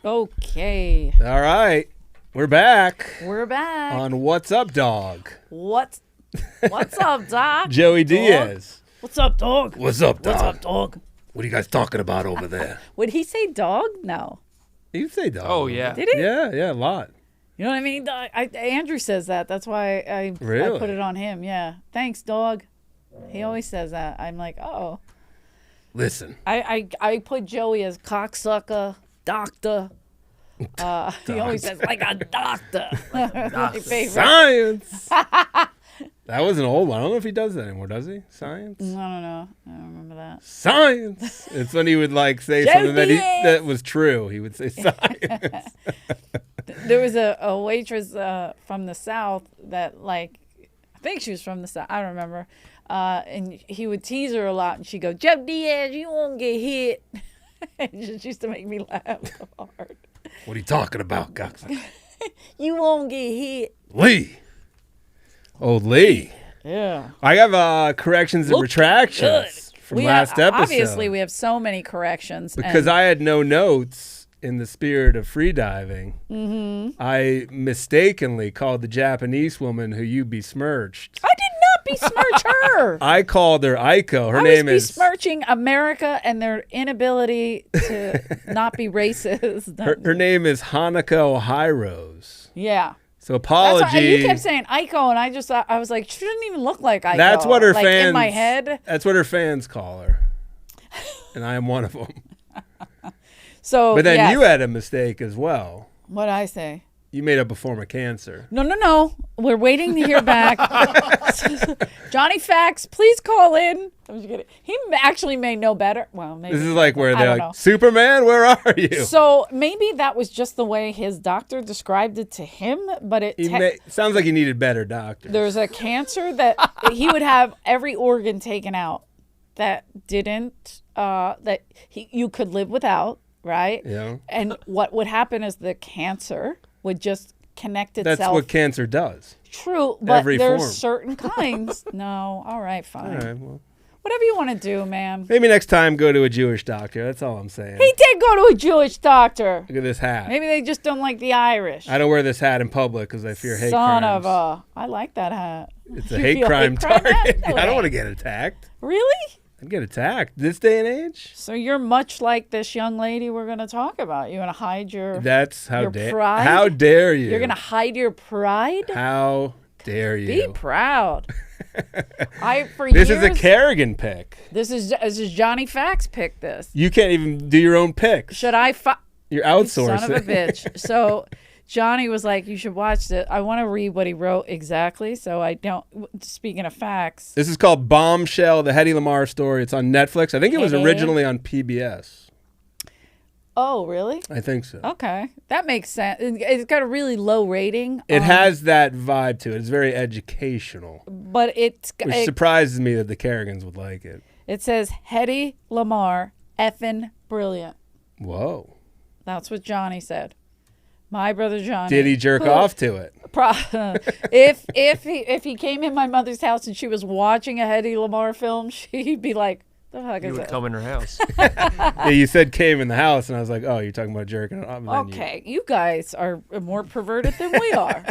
Okay. All right. We're back. We're back. On What's Up, Dog? What's up, Doc? Joey Diaz. What's up, dog? What's up, dog? What's up, dog? What are you guys talking about over there? Would he say dog? No. You say dog. Oh, yeah. Did he? Yeah, a lot. You know what I mean? Andrew says that. That's why I put it on him. Yeah. Thanks, dog. He always says that. I'm like, oh. Listen. I put Joey as cocksucker, doctor. He always says, like a doctor. My favorite. Science. That was an old one. I don't know if he does that anymore, does he? Science? I don't know. I don't remember that. Science. It's when he would like say something that was true. He would say science. There was a waitress from the South that I think she was from the South. I don't remember. And he would tease her a lot, and she'd go, Jeff Diaz, you won't get hit. It just used to make me laugh so hard. What are you talking about, cocksucker? You won't get hit. Lee. Old Lee. Yeah. I have corrections and retractions from last episode. Obviously, we have so many corrections. Because I had no notes in the spirit of freediving. Mm-hmm. I mistakenly called the Japanese woman who you besmirched. I did not besmirch her. I called her Aiko. Her I name was is besmirching America and their inability to not be racist. her name is Hanako Hirose. Yeah. So apology. That's why, and you kept saying Aiko, and I was like, she doesn't even look like Aiko. That's what her fans. In my head. That's what her fans call her, and I am one of them. So, but then yes. you had a mistake as well. What did I say? You made up a form of cancer. No. We're waiting to hear back. Johnny Fax, please call in. I'm just kidding. He actually may know better. Well, maybe. This is like where they're like, know. Superman, where are you? So maybe that was just the way his doctor described it to him, but sounds like he needed better doctors. There's a cancer that he would have every organ taken out that didn't, you could live without, right? Yeah. And what would happen is the cancer would just connect itself. That's what cancer does. True, but there's form. certain kinds. No, all right, fine. All right, well. Whatever you want to do, man. Maybe next time go to a Jewish doctor. That's all I'm saying. He did go to a Jewish doctor. Look at this hat. Maybe they just don't like the Irish. I don't wear this hat in public because I fear hate crimes. crimes. Son of a... I like that hat. It's a hate crime target. I don't want to get attacked. Really? I'd get attacked. This day and age? So you're much like this young lady we're going to talk about. You're going to hide your pride? How dare you? You're going to hide your pride? How dare you? Be proud. This is a Kerrigan pick. This is Johnny Fax pick this. You can't even do your own picks. Should I? You're outsourcing. Son of a bitch. So Johnny was like, you should watch it. I want to read what he wrote exactly, so I don't. Speaking of facts. This is called Bombshell, the Hedy Lamarr Story. It's on Netflix. I think it was originally on PBS. Oh, really? I think so. Okay. That makes sense. It's got a really low rating. It has that vibe to it. It's very educational. But which surprises me that the Kerrigans would like it. It says, Hedy Lamarr, effing brilliant. Whoa. That's what Johnny said. My brother Johnny. Did he jerk off to it? If he came in my mother's house and she was watching a Hedy Lamarr film, she'd be like, the fuck is You would come in her house. Yeah, you said came in the house, and I was like, oh, you're talking about jerking off. Okay, you guys are more perverted than we are.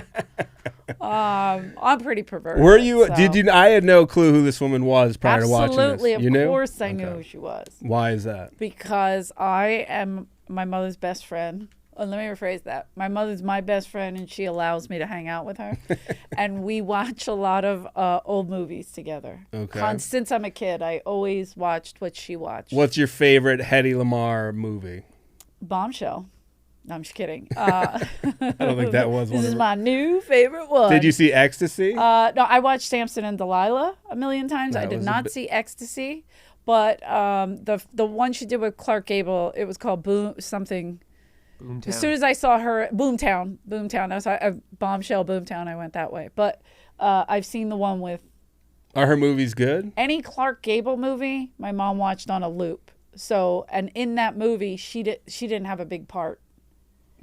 I'm pretty perverted. Were you? So. Did you? I had no clue who this woman was prior to watching this. Absolutely, You knew? Of course I knew who she was. Why is that? Because I am my mother's best friend. Let me rephrase that. My mother's my best friend, and she allows me to hang out with her. And we watch a lot of old movies together. Okay. Since I'm a kid, I always watched what she watched. What's your favorite Hedy Lamarr movie? Bombshell. No, I'm just kidding. I don't think that was one. This is my new favorite one. Did you see Ecstasy? No, I watched Samson and Delilah a million times. I did not see Ecstasy. But the one she did with Clark Gable, it was called Boomtown. As soon as I saw her, Boomtown. That's Bombshell, Boomtown. I went that way. But I've seen the one with. Are her movies good? Any Clark Gable movie, my mom watched on a loop. So, and in that movie, she didn't have a big part.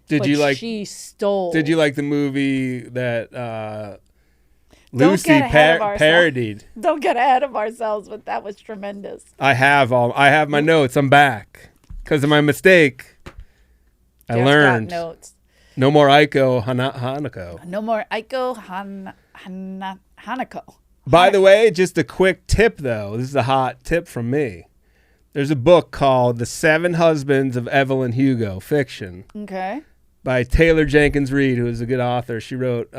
She stole. Did you like the movie that Lucy parodied? Don't get ahead of ourselves, but that was tremendous. I have my notes. I'm back because of my mistake. I learned. Got notes. No more Aiko Hanako. No more Aiko Hanako. By the way, just a quick tip, though. This is a hot tip from me. There's a book called The 7 Husbands of Evelyn Hugo, fiction. Okay. By Taylor Jenkins Reid, who is a good author. She wrote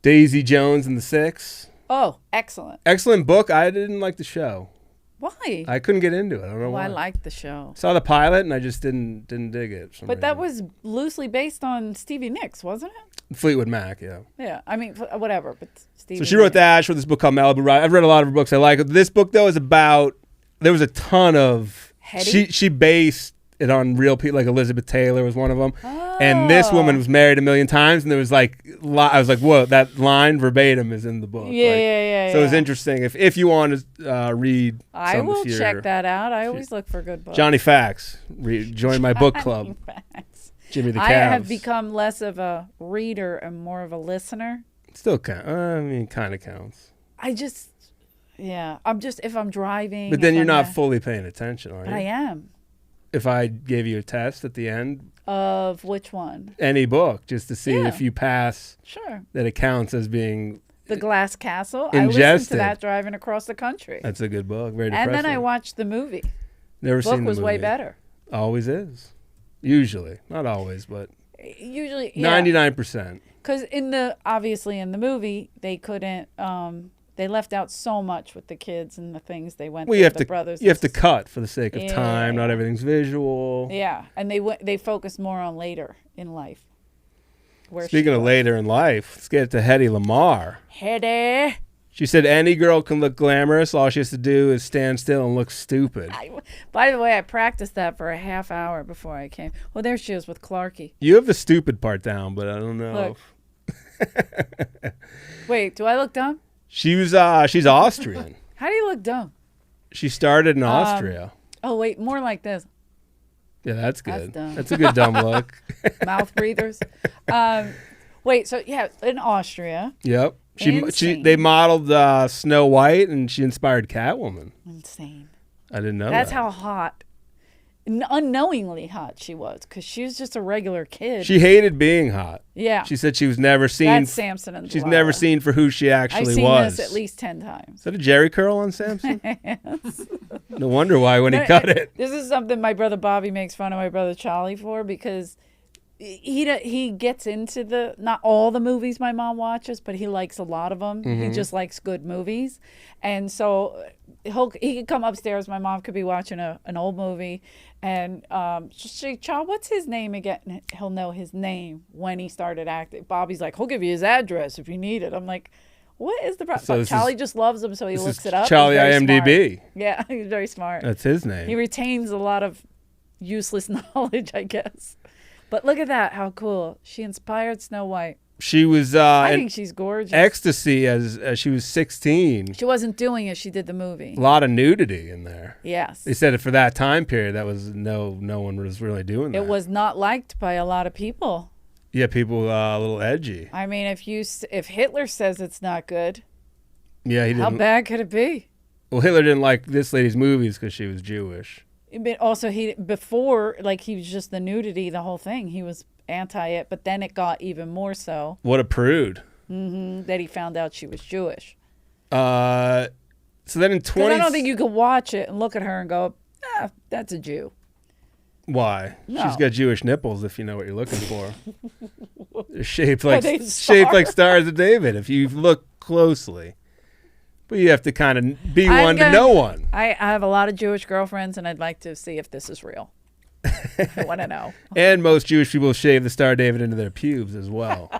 Daisy Jones and the Six. Oh, excellent. Excellent book. I didn't like the show. Why? I couldn't get into it. I don't know why. I liked the show. Saw the pilot and I just didn't dig it. But that was loosely based on Stevie Nicks, wasn't it? Fleetwood Mac, yeah. Yeah, I mean, whatever. But Stevie. So she wrote that. She wrote this book called Malibu Ride. I've read a lot of her books. I like it. This book, though, is about, there was a ton of, she based it on real people, like Elizabeth Taylor was one of them. Oh. And this woman was married 1 million times, and there was like, I was like, whoa, that line verbatim is in the book. Yeah, like, yeah. So it's interesting. If you want to read I will check that out. I always look for good books. Johnny Facts. Join my book club. Facts. Jimmy the Cows. I have become less of a reader and more of a listener. Still counts. I mean, kind of counts. If I'm driving. But then you're not fully paying attention, are you? But I am. If I gave you a test at the end. Of which one? Any book, just to see if you pass. Sure. That it counts as being. The Glass Castle. Ingested. I listened to that driving across the country. That's a good book. Very depressing. And then I watched the movie. Never seen the movie. The book was way better. Always is. Usually. Not always, but. Usually, yeah. 99%. Because obviously in the movie, they couldn't, they left out so much with the kids and the things they went through with the brothers. You have to cut for the sake of time. Not everything's visual. Yeah, and they focus more on later in life. Speaking of later in life, let's get to Hedy Lamarr. Hedy. She said any girl can look glamorous. All she has to do is stand still and look stupid. By the way, I practiced that for a half hour before I came. Well, there she is with Clarky. You have the stupid part down, but I don't know. Wait, do I look dumb? She's Austrian. How do you look dumb? She started in Austria. Oh, wait, more like this. Yeah, that's good. That's dumb. That's a good dumb look. Mouth breathers. Wait, so yeah, in Austria. Yep. They modeled Snow White, and she inspired Catwoman. Insane. I didn't know That's that. how hot, unknowingly hot she was, because she was just a regular kid. She hated being hot. Yeah. She said she was never seen. That's Samson and She's Delilah. never seen for who she actually was. I've seen this at least 10 times. Is that a Jerry curl on Samson? Yes. No wonder why when he cut it. This is something my brother Bobby makes fun of my brother Charlie for, because he gets into not all the movies my mom watches, but he likes a lot of them. Mm-hmm. He just likes good movies. And so he could come upstairs. My mom could be watching an old movie, and she'll say, "Child, what's his name again?" And he'll know his name when he started acting. Bobby's like, "He'll give you his address if you need it." I'm like, what is the problem? So Charlie just loves him, so he looks it up. Charlie IMDb. Smart. Yeah, he's very smart. That's his name. He retains a lot of useless knowledge, I guess. But look at that, how cool. She inspired Snow White. She was I think she's gorgeous. Ecstasy as she was 16. She wasn't doing it, she did the movie. A lot of nudity in there. Yes. They said for that time period, that was no one was really doing that. It was not liked by a lot of people. Yeah, people a little edgy. I mean, if Hitler says it's not good, yeah, he didn't. How bad could it be? Well, Hitler didn't like this lady's movies because she was Jewish. But also, he was just the nudity, the whole thing. He was anti it, but then it got even more so. What a prude. Mm-hmm, that he found out she was Jewish. So then in 20... I don't think you could watch it and look at her and go, that's a Jew. Why? No. She's got Jewish nipples, if you know what you're looking for. They're shaped like Stars of David, if you look closely. But you have to kind of be one to know one. I have a lot of Jewish girlfriends, and I'd like to see if this is real. I want to know. And most Jewish people shave the Star of David into their pubes as well.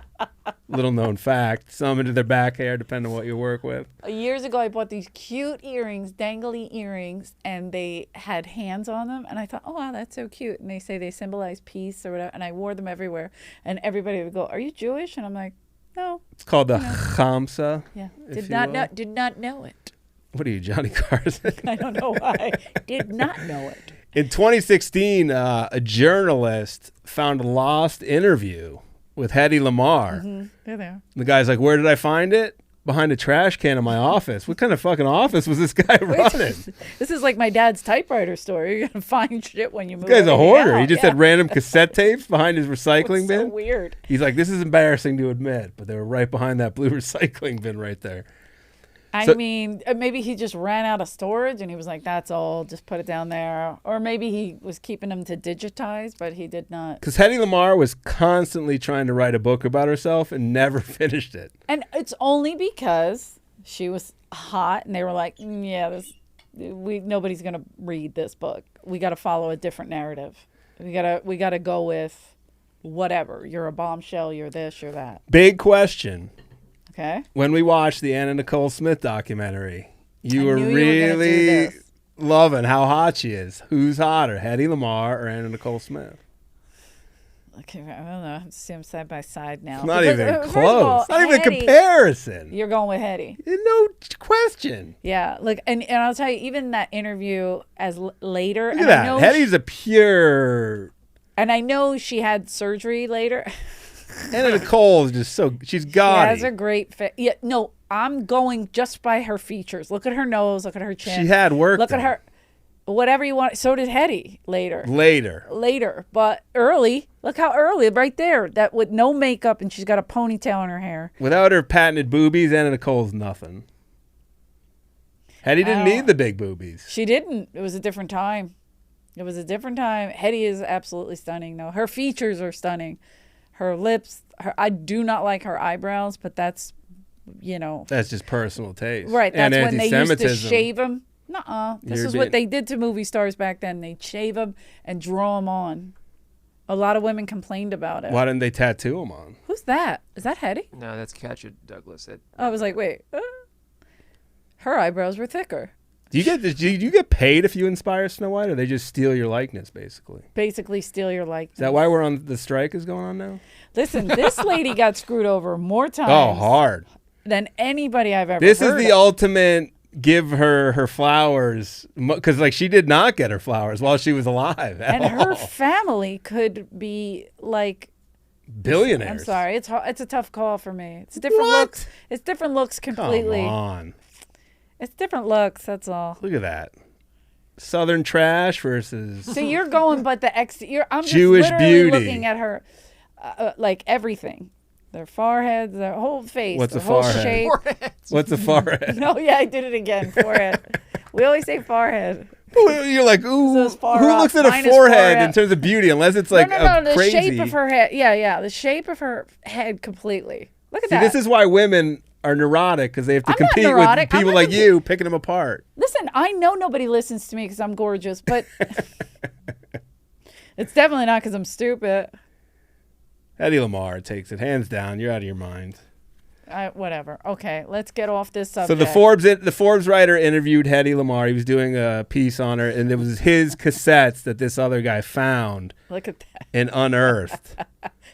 Little known fact. Some into their back hair, depending on what you work with. Years ago, I bought these cute earrings, dangly earrings, and they had hands on them. And I thought, oh, wow, that's so cute. And they say they symbolize peace or whatever. And I wore them everywhere. And everybody would go, are you Jewish? And I'm like, no. It's called the Chamsa. Yeah. Did not know it. What are you, Johnny Carson? I don't know why. Did not know it. In 2016, a journalist found a lost interview with Hedy Lamarr. Mm-hmm. There they are. The guy's like, where did I find it? behind a trash can in my office. What kind of fucking office was this guy running? This is like my dad's typewriter store. You're going to find shit when you move. This guy's a hoarder. Out. He just had random cassette tapes behind his recycling bin. So weird. He's like, this is embarrassing to admit, but they were right behind that blue recycling bin right there. I mean, maybe he just ran out of storage and he was like, that's all, just put it down there. Or maybe he was keeping them to digitize, but he did not. Because Hedy Lamarr was constantly trying to write a book about herself and never finished it. And it's only because she was hot and they were like, nobody's going to read this book. We got to follow a different narrative. We got to go with whatever. You're a bombshell, you're this, you're that. Big question. Okay. When we watched the Anna Nicole Smith documentary, you were really loving how hot she is. Who's hotter, Hedy Lamarr or Anna Nicole Smith? Okay, I don't know. I have to see them side by side now. It's not even close. Not even a comparison. You're going with Hedy. No question. Yeah. Look, and I'll tell you, even that interview later. Look at that. Hedy's a pure. And I know she had surgery later. Anna Nicole is just she's gaudy. She has a great fit. Yeah, no, I'm going just by her features. Look at her nose. Look at her chin. She had work. Look at her. Whatever you want. So did Hedy later. But early. Look how early. Right there. That with no makeup and she's got a ponytail in her hair. Without her patented boobies, Anna Nicole's nothing. Hedy didn't need the big boobies. She didn't. It was a different time. Hedy is absolutely stunning, though. Her features are stunning. Her lips, I do not like her eyebrows, but that's, That's just personal taste. Right. That's when they used to shave them. Nuh-uh. This is what they did to movie stars back then. They'd shave them and draw them on. A lot of women complained about it. Why didn't they tattoo them on? Who's that? Is that Hedy? No, that's Katja Douglas. I was like, wait. Her eyebrows were thicker. Do you get paid if you inspire Snow White, or they just steal your likeness, basically? Basically steal your likeness. Is that why we're on the strike is going on now? Listen, this lady got screwed over more times. Oh, hard. Than anybody I've ever This heard is the ultimate give her flowers, because she did not get her flowers while she was alive and her family could be like billionaires. I'm sorry, it's a tough call for me. It's different looks. It's different looks completely. Come on. It's different looks, that's all. Look at that. Southern trash versus. So you're going, but I'm Jewish just literally beauty. looking at her, like everything, their foreheads, their whole face, What's their a whole forehead? shape. What's a forehead? No, yeah, I did it again. Forehead. We always say forehead. You're like, ooh, So who looks at a forehead in terms of beauty, unless it's like no, the crazy. shape of her head. Yeah, the shape of her head completely. Look at that. This is why women are neurotic, because they have to compete with people like you picking them apart. Listen, I know nobody listens to me because I'm gorgeous, but it's definitely not because I'm stupid. Hedy Lamarr takes it hands down. You're out of your mind. Whatever. Okay, let's get off this subject. So the Forbes writer interviewed Hedy Lamarr. He was doing a piece on her, and it was his cassettes that this other guy found. Look at that. And unearthed.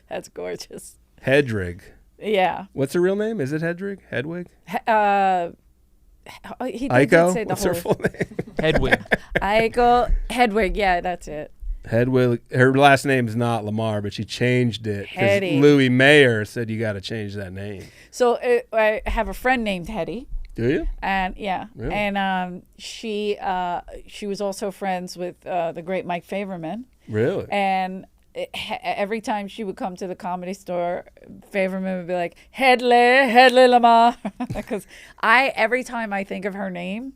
That's gorgeous. Hedrig. Yeah. What's her real name? Is it Hedrig? Hedwig? He did say the What's her full name? Hedwig. Hedwig. Yeah, that's it. Hedwig. Her last name is not Lamar, but she changed it because Hedy. Louis Mayer said you got to change that name. So I have a friend named Hedy. Do you? And yeah, really? And she was also friends with the great Mike Favorman. Really? And every time she would come to the Comedy Store, Favorman would be like, Hedy Lamarr. Because every time I think of her name,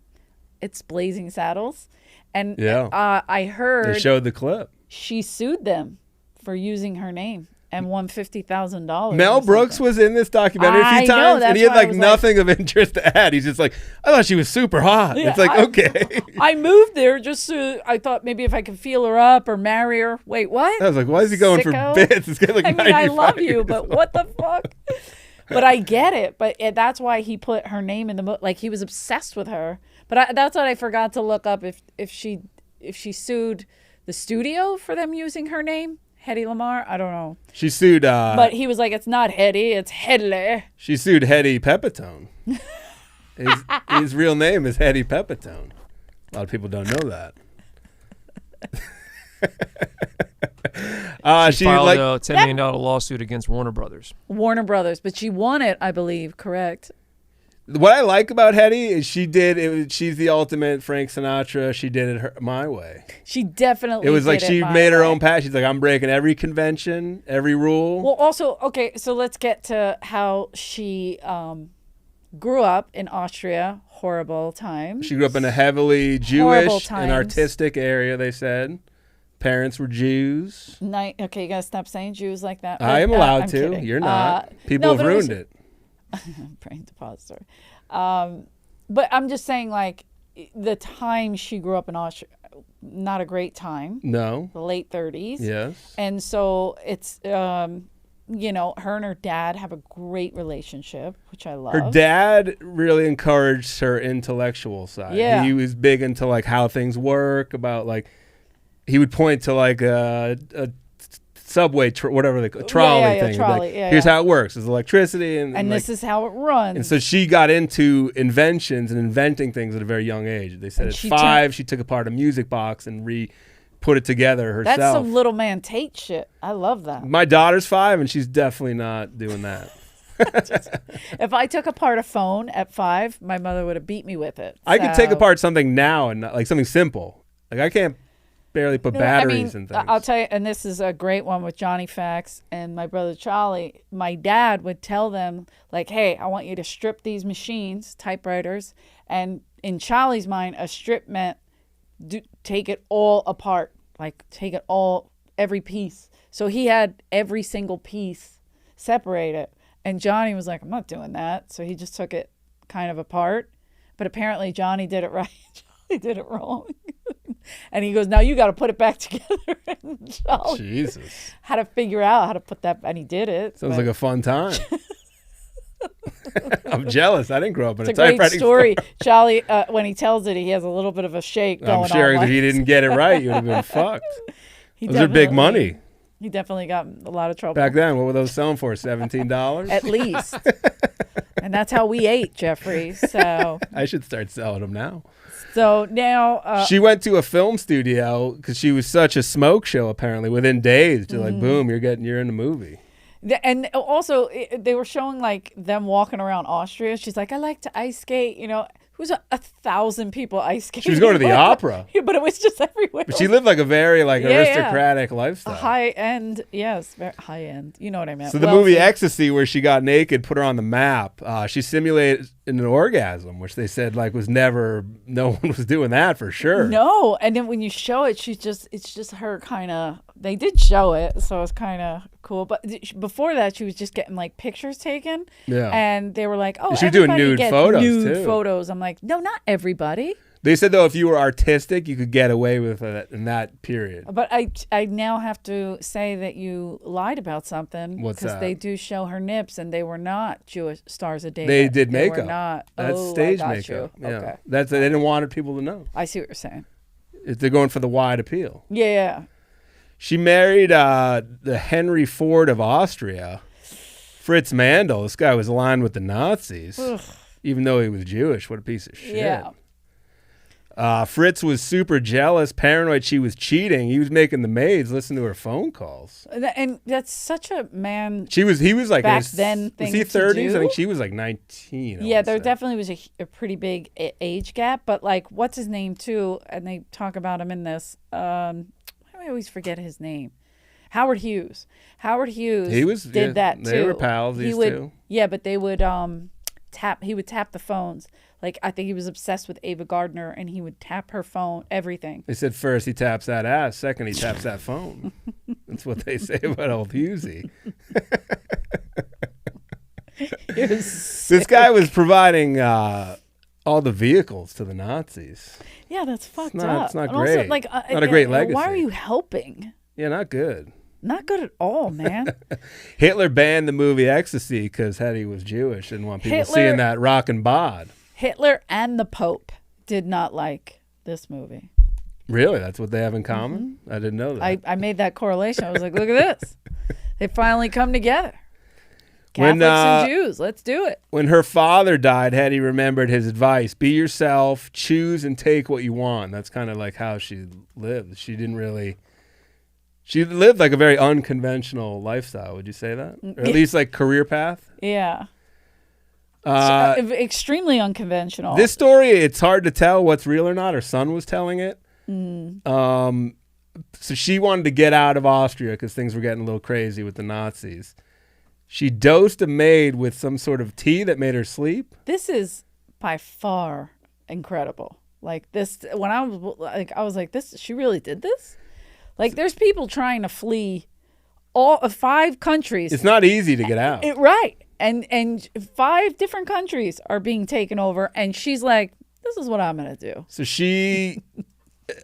it's Blazing Saddles. And I heard they showed the clip. She sued them for using her name and won $50,000. Mel Brooks was in this documentary a few times, and he had nothing of interest to add. He's just like, I thought she was super hot. Yeah, it's like, okay. I moved there just to, I thought maybe if I could feel her up or marry her. Wait, what? I was like, why is he going for bits? It's like I love you, but what the fuck? But I get it. But that's why he put her name in the movie. Like, he was obsessed with her. But that's what I forgot to look up, if she sued the studio for them using her name. Hedy Lamarr? I don't know. She sued... but he was like, it's not Hedy, it's Hedley. She sued Hedy Pepitone. his real name is Hedy Pepitone. A lot of people don't know that. She filed a $10 million lawsuit against Warner Brothers. Warner Brothers, but she won it, I believe, correct? What I like about Hedy is she's the ultimate Frank Sinatra. She did it my way. She definitely It was like she made her way. own path. She's like, I'm breaking every convention, every rule. Well, also, okay, so let's get to how she grew up in Austria. Horrible times. She grew up in a heavily Jewish and artistic area, they said. Parents were Jews. Okay, you gotta stop saying Jews like that. I am allowed I'm to. kidding. You're not. People have ruined it. Brain depository. But I'm just saying, like, the time she grew up in Austria, not a great time. No. The late 30s. Yes. And so it's, you know, her and her dad have a great relationship, which I love. Her dad really encouraged her intellectual side. Yeah. He was big into, like, how things work, about, like, he would point to, like, a subway, whatever the trolley thing. Trolley, like, here's how it works. There's electricity. And like, this is how it runs. And so she got into inventions and inventing things at a very young age. They said at 5, she took apart a music box and put it together herself. That's some little man Tate shit. I love that. My daughter's 5, and she's definitely not doing that. If I took apart a phone at 5, my mother would have beat me with it. I could take apart something now and like something simple. Like I can't barely put batteries in things. I'll tell you, and this is a great one with Johnny Fax and my brother Charlie. My dad would tell them, like, hey, I want you to strip these machines, typewriters. And in Charlie's mind, a strip meant take it all apart, like take it all, every piece. So he had every single piece separated. And Johnny was like, I'm not doing that. So he just took it kind of apart. But apparently Johnny did it right. Charlie did it wrong. And he goes, now you got to put it back together. And Charlie Jesus. had to figure out how to put that, and he did it. Sounds like a fun time. I'm jealous. I didn't grow up in it's a great story. store. Charlie, when he tells it, he has a little bit of a shake going on. I'm sure if he didn't get it right, you would have been fucked. Those are big money. He definitely got a lot of trouble. Back then, what were those selling for? $17? At least. And that's how we ate, Jeffrey. So I should start selling them now. So now she went to a film studio because she was such a smoke show. Apparently, within days, to like, boom, you're in the movie. And also, they were showing like them walking around Austria. She's like, I like to ice skate. You know, who's 1,000 people ice skating? She was going to the opera. Yeah, but it was just everywhere. But she lived like a very aristocratic lifestyle. High end, yes, very high end. You know what I meant. So the movie Ecstasy, where she got naked, put her on the map. She simulated an orgasm, which they said like was never. No one was doing that for sure. No, and then when you show it, it's just her kind of. They did show it, so it's kind of cool. But before that, she was just getting like pictures taken. Yeah, and they were like, "Oh, she was doing nude photos nude photos." I'm like, no, not everybody. They said though, if you were artistic, you could get away with it in that period. But I now have to say that you lied about something. What's that? Because they do show her nips, and they were not Jewish stars of dating. They did makeup. They were not. That's stage makeup. Yeah, okay. They didn't want people to know. I see what you're saying. They're going for the wide appeal. Yeah. She married the Henry Ford of Austria, Fritz Mandel. This guy was aligned with the Nazis, even though he was Jewish. What a piece of shit. Yeah. Fritz was super jealous, paranoid she was cheating. He was making the maids listen to her phone calls. And that's such a man. He was like back then. Was he 30s? I think she was like 19. Yeah, there definitely was a pretty big age gap. But like, what's his name too? And they talk about him in this. I always forget his name. Howard Hughes. Howard Hughes. Did that too. They were pals. These two. Yeah, but they would tap. He would tap the phones. Like, I think he was obsessed with Ava Gardner, and he would tap her phone, everything. They said first he taps that ass, second he taps that phone. That's what they say about old Hughesy. This guy was providing all the vehicles to the Nazis. Yeah, that's fucked up. It's not great. Also, like, not a great legacy. Why are you helping? Yeah, not good. Not good at all, man. Hitler banned the movie Ecstasy because Hedy was Jewish and want people seeing that rock and bod. Hitler and the Pope did not like this movie. Really? That's what they have in common? I didn't know that. I made that correlation. I was like, look at this. They finally come together. Catholics and Jews. Let's do it. When her father died, Hedy remembered his advice. Be yourself. Choose and take what you want. That's kind of like how she lived. She lived like a very unconventional lifestyle. Would you say that? Or at least like career path? Yeah. Extremely unconventional. This story, it's hard to tell what's real or not. Her son was telling it. So she wanted to get out of Austria because things were getting a little crazy with the Nazis. She dosed a maid with some sort of tea that made her sleep. This is by far incredible. Like this, when I was like, this. She really did this. Like, there's people trying to flee all 5 countries. It's not easy to get out. Right. And 5 different countries are being taken over. And she's like, this is what I'm going to do. So she,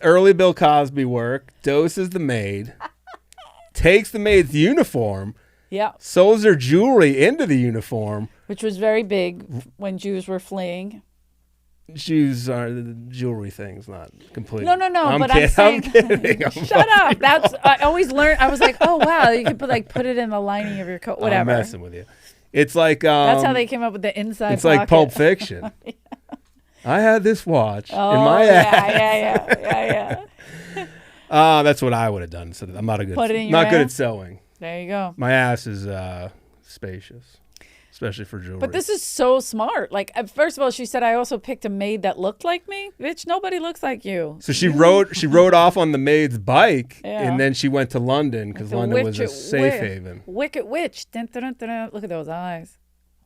early Bill Cosby work, doses the maid, takes the maid's uniform, sews her jewelry into the uniform. Which was very big when Jews were fleeing. Jews are the jewelry thing's not complete. No. I'm saying, kidding. Shut up. I always learned. I was like, oh wow, you can put it in the lining of your coat. Whatever. I'm messing with you. It's like that's how they came up with the inside. It's pocket. like Pulp Fiction. I had this watch in my ass. Yeah. That's what I would have done. So I'm not good at sewing. There you go. My ass is spacious. Especially for jewelry. But this is so smart. Like, first of all, she said, I also picked a maid that looked like me. Bitch, nobody looks like you. So she rode off on the maid's bike, and then she went to London because London was a safe haven. Wicked witch. Dun, dun, dun, dun. Look at those eyes.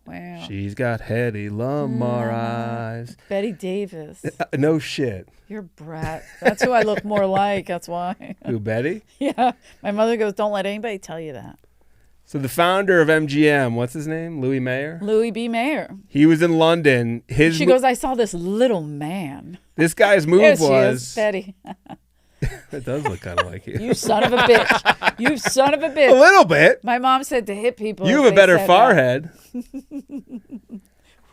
Wow. She's got Hedy Lamarr eyes. Betty Davis. No shit. You're a brat. That's who I look more like. That's why. Who, Betty? Yeah. My mother goes, don't let anybody tell you that. So the founder of MGM, what's his name? Louis Mayer? Louis B. Mayer. He was in London. She goes, I saw this little man. This guy's move was... She is, Betty. It does look kind of like you. You son of a bitch. You son of a bitch. A little bit. My mom said to hit people. You have a better forehead. We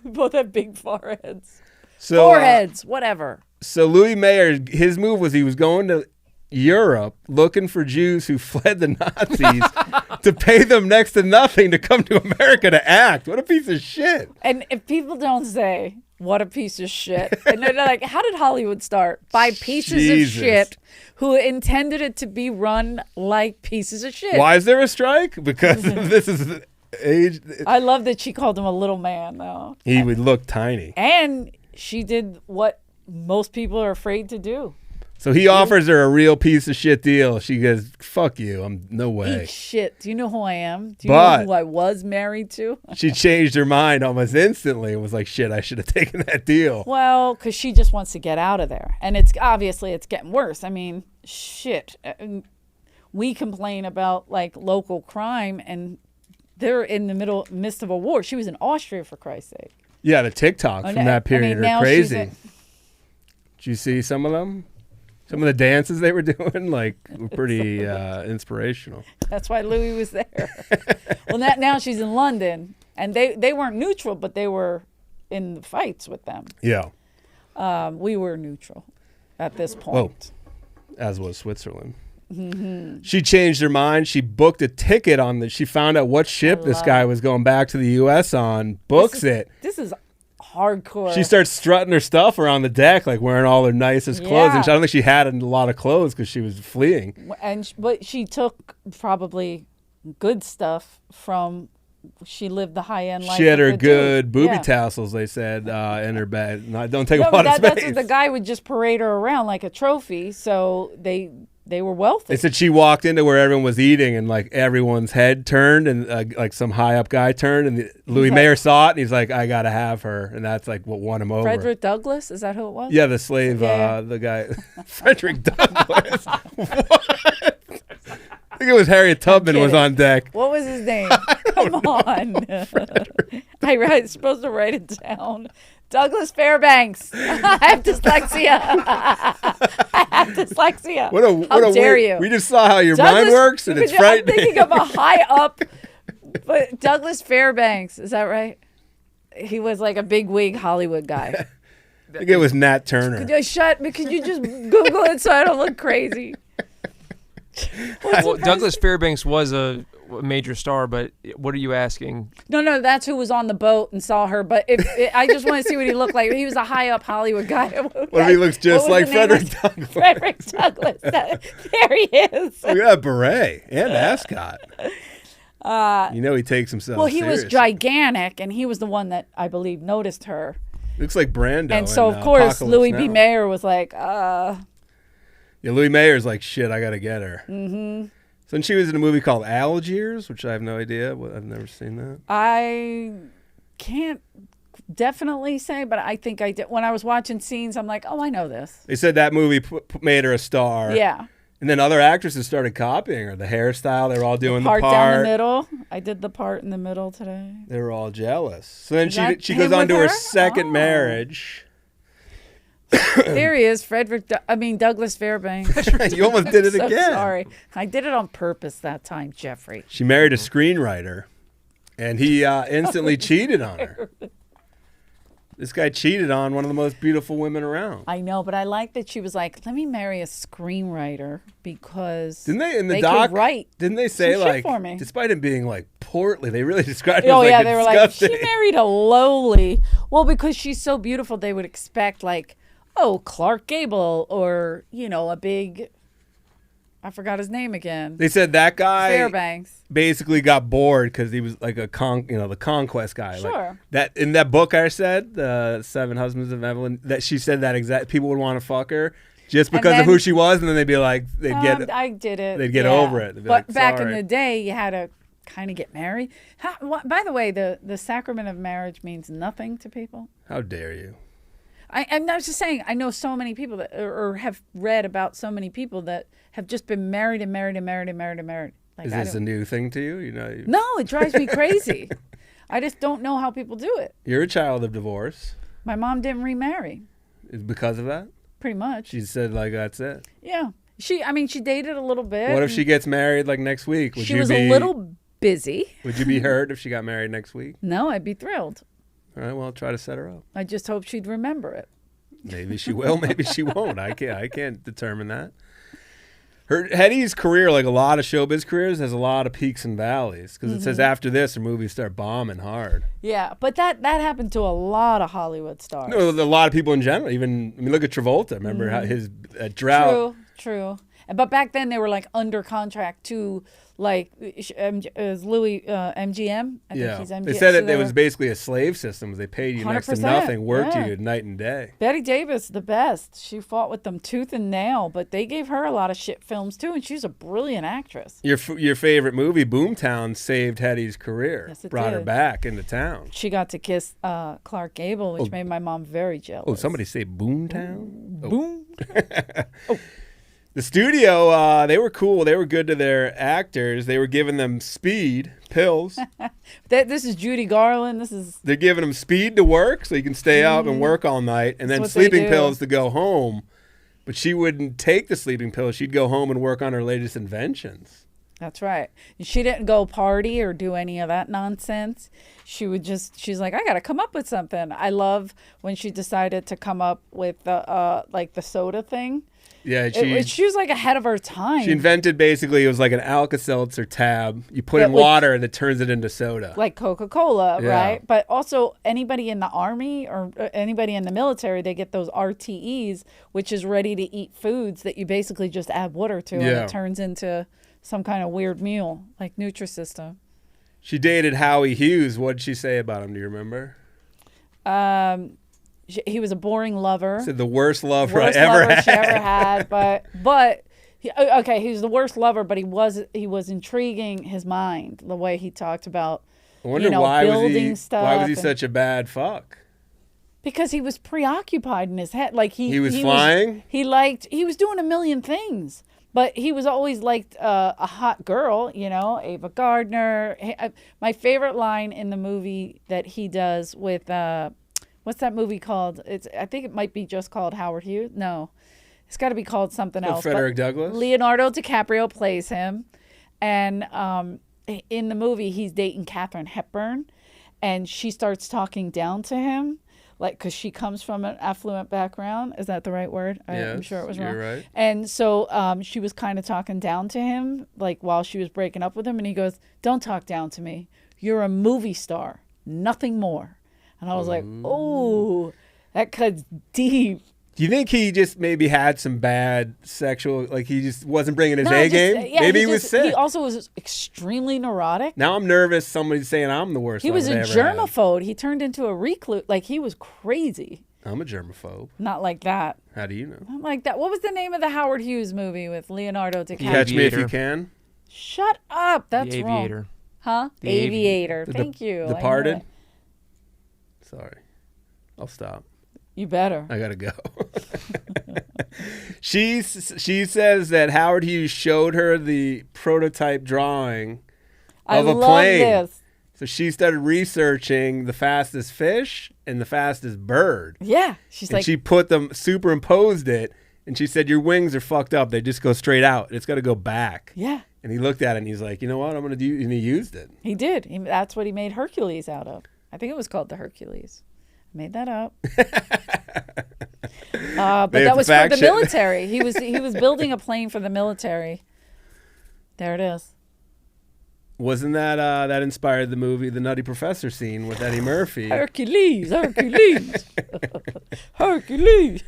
both have big foreheads. Foreheads, whatever. So Louis Mayer, his move was he was going to Europe looking for Jews who fled the Nazis to pay them next to nothing to come to America to act. What a piece of shit. And if people don't say, what a piece of shit, and they're like, how did Hollywood start? By pieces of shit who intended it to be run like pieces of shit. Why is there a strike? Because this is age. I love that she called him a little man, though. He would look tiny. And she did what most people are afraid to do. So he offers her a real piece of shit deal. She goes, fuck you. I'm no way. Eat shit. Do you know who I am? Do you know who I was married to? She changed her mind almost instantly and was like, shit, I should have taken that deal. Well, because she just wants to get out of there. And it's getting worse. I mean, shit. We complain about like local crime and they're in the midst of a war. She was in Austria, for Christ's sake. Yeah, the TikToks from that period are crazy. Did you see some of them? Some of the dances they were doing, were pretty inspirational. That's why Louis was there. Well, now she's in London, and they weren't neutral, but they were in the fights with them. Yeah. We were neutral at this point. Well, as was Switzerland. Mm-hmm. She changed her mind. She booked a ticket she found out what ship this guy was going back to the U.S. on, it. This is hardcore. She starts strutting her stuff around the deck, wearing all her nicest clothes. And I don't think she had a lot of clothes because she was fleeing. But she took probably good stuff from. She lived the high end life. She had her good booby tassels, they said, in her bag. Don't take a lot of space. That's what the guy would just parade her around like a trophy. So they were wealthy. They said she walked into where everyone was eating and everyone's head turned and some high up guy turned and Louis Mayer saw it and he's like, I gotta have her, and that's what won him over. Frederick Douglass, is that who it was? Yeah, the slave, the guy, Frederick Douglass. What? I think it was Harriet Tubman was on deck. What was his name? Come on. I'm supposed to write it down. Douglas Fairbanks. I have dyslexia. How dare you? We just saw how your mind works, and it's frightening. I'm thinking of a high up, but Douglas Fairbanks. Is that right? He was like a big wig Hollywood guy. I think it was Nat Turner. Could you just Google it so I don't look crazy? Well, Douglas Fairbanks was a major star, but what are you asking? No, that's who was on the boat and saw her. But I just want to see what he looked like. He was a high up Hollywood guy. What if he looks just like Frederick Douglass? Frederick Douglass. There he is. Look at that beret and ascot. You know he takes himself Well, he seriously. was gigantic, and he was the one that I believe noticed her. Looks like Brando. And so, of course, Louis B. Mayer was like, Yeah, Louis Mayer's like, shit, I got to get her. Mm-hmm. So she was in a movie called Algiers, which I have no idea. I've never seen that. I can't definitely say, but I think I did. When I was watching scenes, I'm like, oh, I know this. They said that movie made her a star. Yeah. And then other actresses started copying her. The hairstyle, they were all doing the part. Down the middle. I did the part in the middle today. They were all jealous. So then she goes on to her second marriage. There he is, Douglas Fairbanks. You almost did it again. Sorry. I did it on purpose that time, Jeffrey. She married a screenwriter, and he instantly cheated on her. This guy cheated on one of the most beautiful women around. I know, but I like that she was like, let me marry a screenwriter because didn't they in the they doc? Could write didn't they say like, for me. Despite him being like portly, they really described her as yeah, like they disgusting. were like, she married a lowly. Well, because she's so beautiful, they would expect like, oh, Clark Gable or, a big, I forgot his name again. They said that guy Fairbanks basically got bored because he was like the conquest guy. Sure. Like that in that book I said, the Seven Husbands of Evelyn, that she said that exact people would want to fuck her just because of who she was, and then they'd be like, I did it. They'd get over it. But back in the day, you had to kind of get married. By the way, the sacrament of marriage means nothing to people. How dare you? I was just saying, I know so many people that, or have read about so many people that have just been married and married and married and married and married. Like, is this a new thing to you? No, it drives me crazy. I just don't know how people do it. You're a child of divorce. My mom didn't remarry. Is it because of that? Pretty much. She said like that's it. Yeah. She dated a little bit. What if she gets married like next week? She was a little busy. Would you be hurt if she got married next week? No, I'd be thrilled. All right, well, I'll try to set her up. I just hope she'd remember it. Maybe she will, maybe she won't. I can't determine that. Hedy's career, like a lot of showbiz careers, has a lot of peaks and valleys because it says after this, her movies start bombing hard. Yeah, but that happened to a lot of Hollywood stars. No, a lot of people in general. Even look at Travolta. Remember how his drought. True. But back then they were like under contract to like is Louis MGM. I think he's MGM. They said that it was basically a slave system. They paid you next to nothing, worked you night and day. Betty Davis, the best. She fought with them tooth and nail, but they gave her a lot of shit films too, and she's a brilliant actress. Your favorite movie, Boomtown, saved Hedy's career. Yes, it brought her did. back into town. She got to kiss Clark Gable, which made my mom very jealous. Oh, somebody say Boomtown? Boom. The studio, they were cool. They were good to their actors. They were giving them speed pills. This is Judy Garland. They're giving them speed to work so you can stay up and work all night, and then sleeping pills to go home. But she wouldn't take the sleeping pills. She'd go home and work on her latest inventions. That's right. She didn't go party or do any of that nonsense. She's like, I got to come up with something. I love when she decided to come up with the soda thing. Yeah, she was like ahead of her time. She invented basically, it was like an Alka-Seltzer tab. You put in water and it turns it into soda. Like Coca-Cola, right? But also anybody in the army or anybody in the military, they get those RTEs, which is ready to eat foods that you basically just add water to and it turns into some kind of weird meal, like Nutrisystem. She dated Howie Hughes. What did she say about him? Do you remember? He was a boring lover. Said the worst lover I ever had. She ever had, but he was the worst lover, but he was intriguing. His mind, the way he talked about, I wonder building stuff. Why was he such a bad fuck? Because he was preoccupied in his head. Like he was flying. He was doing a million things, but he was always liked a hot girl. Ava Gardner. My favorite line in the movie that he does with. What's that movie called? I think it might be just called Howard Hughes. No, it's got to be called something else. Frederick Douglass? Leonardo DiCaprio plays him. And in the movie, he's dating Katharine Hepburn. And she starts talking down to him, like, because she comes from an affluent background. Is that the right word? Yes, I'm sure it was wrong. You're right. And so she was kind of talking down to him, like, while she was breaking up with him. And he goes, "Don't talk down to me. You're a movie star. Nothing more." And I was like, oh, that cuts deep. Do you think he just maybe had some bad sexual, like he just wasn't bringing his A game? Yeah, maybe he was sick. He also was extremely neurotic. Now I'm nervous somebody's saying I'm the worst. He was a germaphobe. He turned into a recluse. Like, he was crazy. I'm a germaphobe. Not like that. How do you know? Not like that. What was the name of the Howard Hughes movie with Leonardo DiCaprio? Catch Me If You Can? Shut up. That's The wrong. Aviator. Huh? The Aviator. Thank you. Departed? Sorry. I'll stop. You better. I gotta go. She says that Howard Hughes showed her the prototype drawing of a plane. This. So she started researching the fastest fish and the fastest bird. Yeah. She's and like, she superimposed it, and she said, your wings are fucked up. They just go straight out. It's got to go back. yeah. And he looked at it and he's like, you know what? I'm going to do, and he used it. He did. That's what he made Hercules out of. I think it was called the Hercules. I made that up. But that was for the military. He was building a plane for the military. There it is. Wasn't that that inspired the movie The Nutty Professor scene with Eddie Murphy? Hercules. Hercules.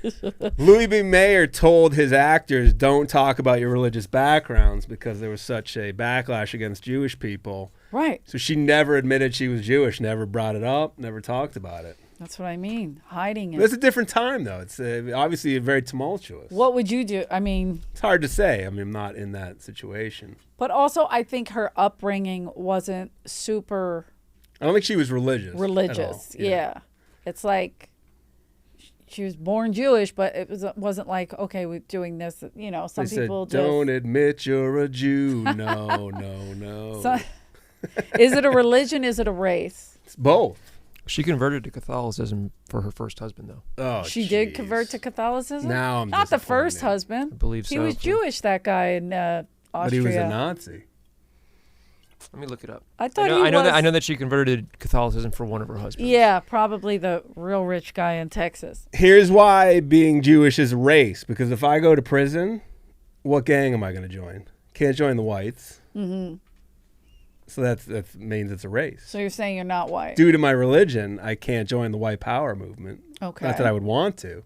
Louis B. Mayer told his actors, don't talk about your religious backgrounds because there was such a backlash against Jewish people. Right. So she never admitted she was Jewish, never brought it up, never talked about it. That's what I mean. Hiding it. It's a different time, though. It's obviously very tumultuous. What would you do? I mean, it's hard to say. I mean, I'm not in that situation. But also, I think her upbringing wasn't super. I don't think she was religious. Religious, yeah. It's like she was born Jewish, but it wasn't like, okay, we're doing this. You know, some people just don't admit you're a Jew. No. So, is it a religion? Is it a race? It's both. She converted to Catholicism for her first husband, though. Oh, she did convert to Catholicism? Now I'm not the first husband. I believe so. He was Jewish, that guy in Austria. But he was a Nazi. Let me look it up. I know that she converted to Catholicism for one of her husbands. Yeah, probably the real rich guy in Texas. Here's why being Jewish is a race. Because if I go to prison, what gang am I going to join? Can't join the whites. Mm-hmm. So that means it's a race. So you're saying you're not white? Due to my religion, I can't join the white power movement. Okay. Not that I would want to,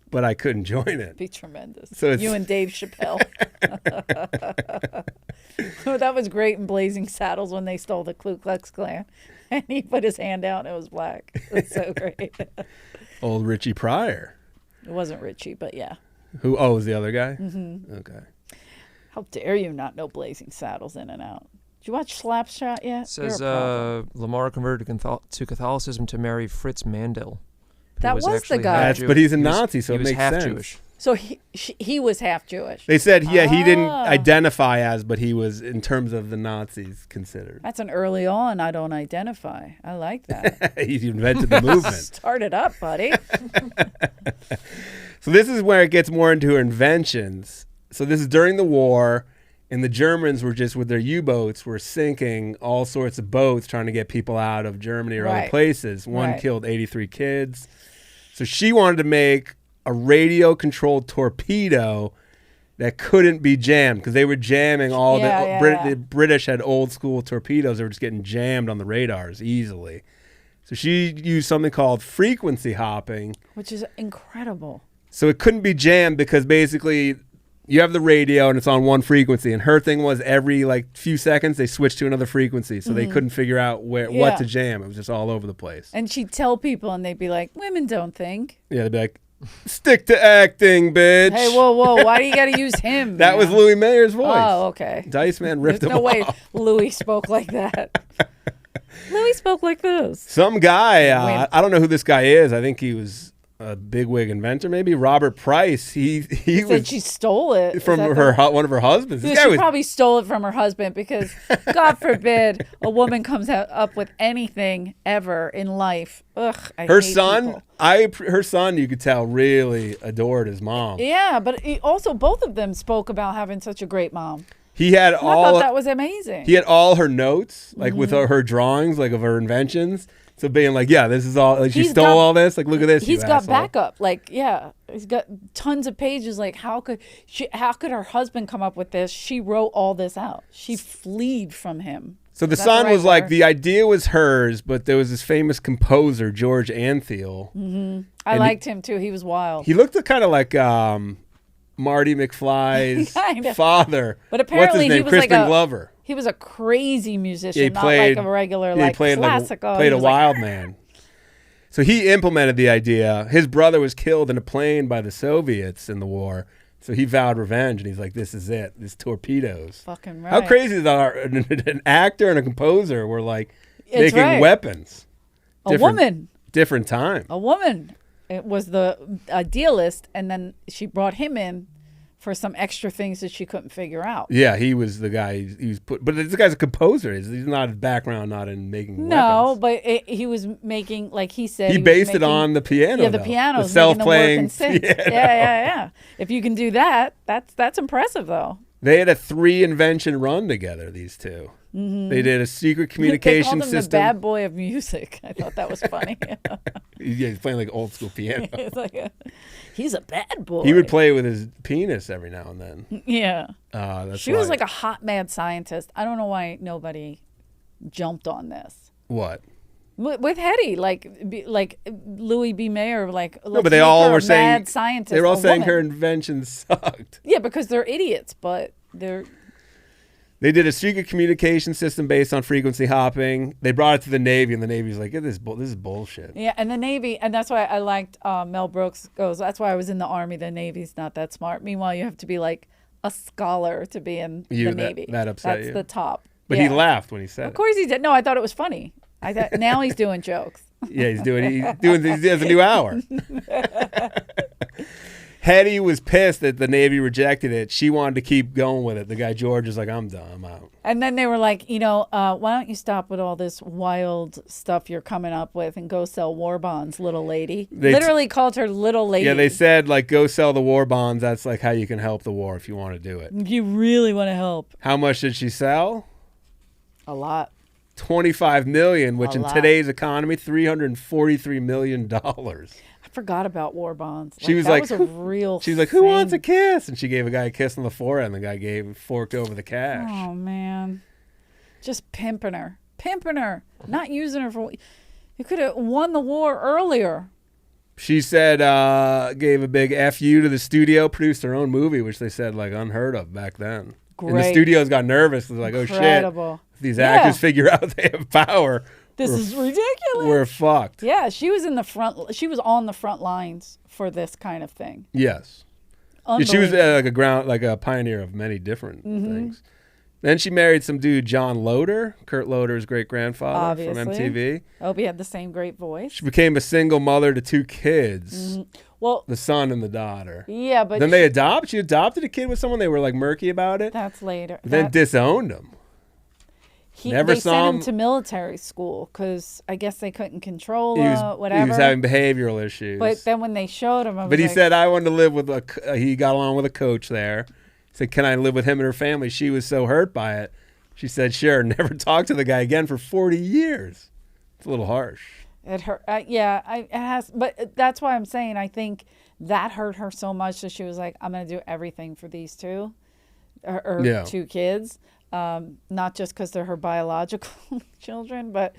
but I couldn't join it. Be tremendous. So you and Dave Chappelle. That was great in Blazing Saddles when they stole the Ku Klux Klan. And he put his hand out and it was black. It's so great. Old Richie Pryor. It wasn't Richie, but yeah. Who? Oh, was the other guy? Mm-hmm. Okay. How dare you not know Blazing Saddles in and out? Did you watch Slapshot yet? It says Lamarr converted to Catholicism to marry Fritz Mandel. That was the guy. But he's a Nazi, so it makes sense. Jewish. So he was half Jewish. They said, he didn't identify as, but he was, in terms of the Nazis, considered. That's an early on, I don't identify. I like that. He invented the movement. Start it up, buddy. So this is where it gets more into her inventions. So this is during the war, and the Germans were just, with their U-boats, were sinking all sorts of boats trying to get people out of Germany or other places. One killed 83 kids. So she wanted to make a radio-controlled torpedo that couldn't be jammed because they were jamming all the British had old-school torpedoes. They were just getting jammed on the radars easily. So she used something called frequency hopping. Which is incredible. So it couldn't be jammed because basically you have the radio and it's on one frequency. And her thing was every few seconds they switched to another frequency. So they couldn't figure out what to jam. It was just all over the place. And she'd tell people and they'd be like, women don't think. Yeah, they'd be like, stick to acting, bitch. Hey, whoa. Why do you got to use him? That was Louis Mayer's voice. Oh, okay. Dice Man ripped him off. No way Louis spoke like that. Louis spoke like this. Some guy, I don't know who this guy is. I think he was a bigwig inventor, maybe Robert Price. He said she stole it from one of her husbands. She probably stole it from her husband because, God forbid, a woman comes up with anything ever in life. Ugh, her son, you could tell, really adored his mom. Yeah, but also both of them spoke about having such a great mom. I thought that was amazing. He had all her notes, with her drawings, of her inventions. So being this is all, she stole all this. Look at this. He's got backup. He's got tons of pages. How could her husband come up with this? She wrote all this out. She fled from him. So the son was like, the idea was hers, but there was this famous composer, George Antheil. Mm-hmm. I liked him too. He was wild. He looked kind of like Marty McFly's father. But apparently what's his name? he was Crispin like Glover. He was a crazy musician, not like a regular classical. Played a wild man. So he implemented the idea. His brother was killed in a plane by the Soviets in the war. So he vowed revenge, and he's like, this is it. This torpedoes. Fucking right. How crazy is that an actor and a composer were like making weapons? Different time. A woman. It was the idealist, and then she brought him in for some extra things that she couldn't figure out. Yeah, he was the guy. He was but this guy's a composer. He's not his background, not in making weapons. But he was making, like he said, he based it on the piano. Yeah, the piano, the self-playing. Yeah. If you can do that, that's impressive, though. They had a 3-invention run together. These two. Mm-hmm. They did a secret communication system. They called him the bad boy of music. I thought that was funny. Yeah, he's playing like old school piano. He's a bad boy. He would play with his penis every now and then. Yeah. She was like a hot mad scientist. I don't know why nobody jumped on this. What? With Hedy, like Louis B. Mayer, no, but they all were saying mad scientist. They were all saying her inventions sucked. Yeah, because they're idiots, but they're. They did a secret communication system based on frequency hopping. They brought it to the Navy, and the Navy's like, this is bullshit. Yeah, and the Navy, and that's why I liked Mel Brooks goes, that's why I was in the Army. The Navy's not that smart. Meanwhile, you have to be like a scholar to be in the Navy. That upset That's you? the top. But he laughed when he said it. Of course he did. No, I thought it was funny. I thought now he's doing jokes. Yeah, he has a new hour. Hedy was pissed that the Navy rejected it. She wanted to keep going with it. The guy George was like, I'm done. I'm out. And then they were like, why don't you stop with all this wild stuff you're coming up with and go sell war bonds, little lady. They literally called her little lady. Yeah, they said, like, go sell the war bonds. That's like how you can help the war if you want to do it. If you really want to help. How much did she sell? A lot. $25 million, which in today's economy, $343 million. I forgot about war bonds. She was that was a real She was like, who wants a kiss? And she gave a guy a kiss on the forehead, and the guy forked over the cash. Oh, man. Just pimping her. Not using her for... You could have won the war earlier. She said, gave a big F you to the studio, produced her own movie, which they said, like, unheard of back then. Great. And the studios got nervous. They're like, Incredible. Oh, shit. If these actors figure out they have power... This is ridiculous. We're fucked. Yeah, she was in the front. She was on the front lines for this kind of thing. Yes, she was like a pioneer of many different things. Then she married some dude, John Loder, Kurt Loder's great grandfather from MTV. Oh, he had the same great voice. She became a single mother to 2 kids. Mm-hmm. Well, the son and the daughter. Yeah, but then she adopted a kid with someone. They were like murky about it. That's later. Then disowned him. They sent him to military school because I guess they couldn't control whatever. He was having behavioral issues. But then when they showed him, he said, I wanted to live with he got along with a coach there. He said, can I live with him and her family? She was so hurt by it. She said, sure. Never talked to the guy again for 40 years. It's a little harsh. It hurt. It has. But that's why I'm saying I think that hurt her so much that she was like, I'm going to do everything for these two, or 2 kids. Not just because they're her biological children, but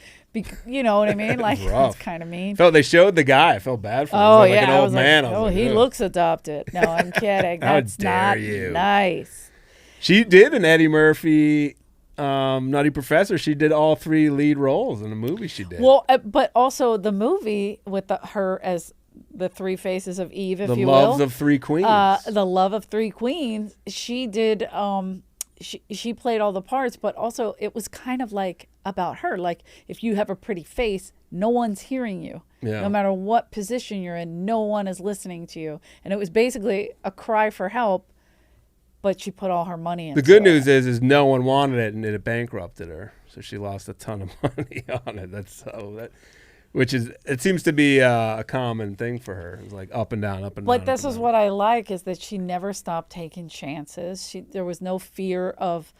you know what I mean? Like, it's kind of mean. They showed the guy. I felt bad for him. Oh, he was like an old man. He looks adopted. No, I'm kidding. That's not nice. She did an Eddie Murphy Nutty Professor. She did all 3 lead roles in the movie she did. Well, but also the movie with her as the 3 faces of Eve, if you will. The Loves of 3 Queens. The Love of 3 Queens. She did... She played all the parts, but also it was kind of like about her. Like, if you have a pretty face, no one's hearing you. Yeah. No matter what position you're in, no one is listening to you. And it was basically a cry for help, but she put all her money into it. The good news is no one wanted it, and it bankrupted her. So she lost a ton of money on it. It seems to be a common thing for her. It's like up and down, up and down. But this is what I like, is that she never stopped taking chances. There was no fear of,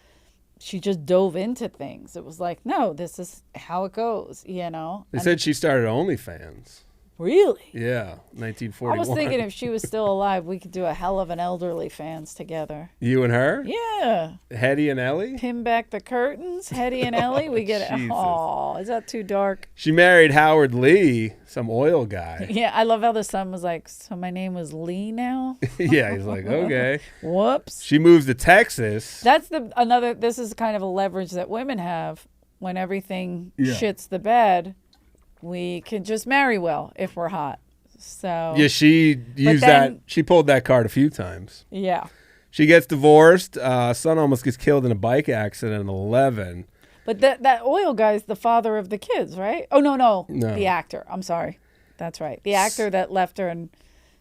she just dove into things. It was like, no, this is how it goes, you know? They said she started OnlyFans. Really? Yeah, 1941. I was thinking if she was still alive, we could do a hell of an elderly fans together. You and her? Yeah. Hedy and Ellie? Pin back the curtains, Hedy and Ellie. We get it. Oh, is that too dark? She married Howard Lee, some oil guy. Yeah, I love how the son was like, so my name was Lee now? Yeah, he's like, okay. Whoops. She moves to Texas. That's this is kind of a leverage that women have when everything shits the bed. We can just marry well if we're hot. So yeah, she used that. She pulled that card a few times. Yeah. She gets divorced. Son almost gets killed in a bike accident at 11. But that oil guy's the father of the kids, right? Oh, no. The actor. I'm sorry. That's right. The actor that left her and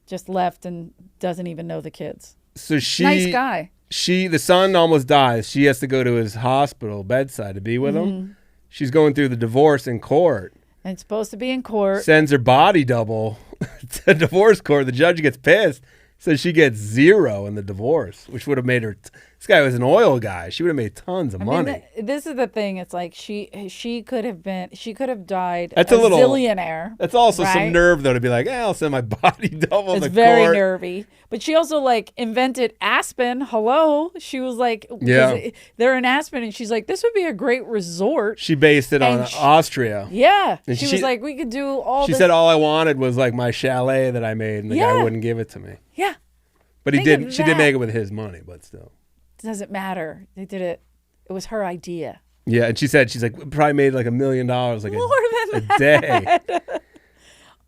just left and doesn't even know the kids. So nice guy. The son almost dies. She has to go to his hospital bedside to be with him. She's going through the divorce in court. And it's supposed to be in court. Sends her body double to divorce court. The judge gets pissed. Says she gets 0 in the divorce, which would have made her. This guy was an oil guy. She would have made tons of money. This is the thing. It's like she could have died that's a little zillionaire. That's also some nerve though to be like, I'll send my body double. It's very nervy. But she also like invented Aspen. Hello, she was like, they're in Aspen, and she's like, this would be a great resort. She based it on Austria. Yeah, and she was like, we could do all. She said all I wanted was like my chalet that I made, and the guy wouldn't give it to me. Yeah. But he did. She did make it with his money, but still. It doesn't matter. They did it. It was her idea. Yeah, and she's like, we probably made like $1 million like more than a day.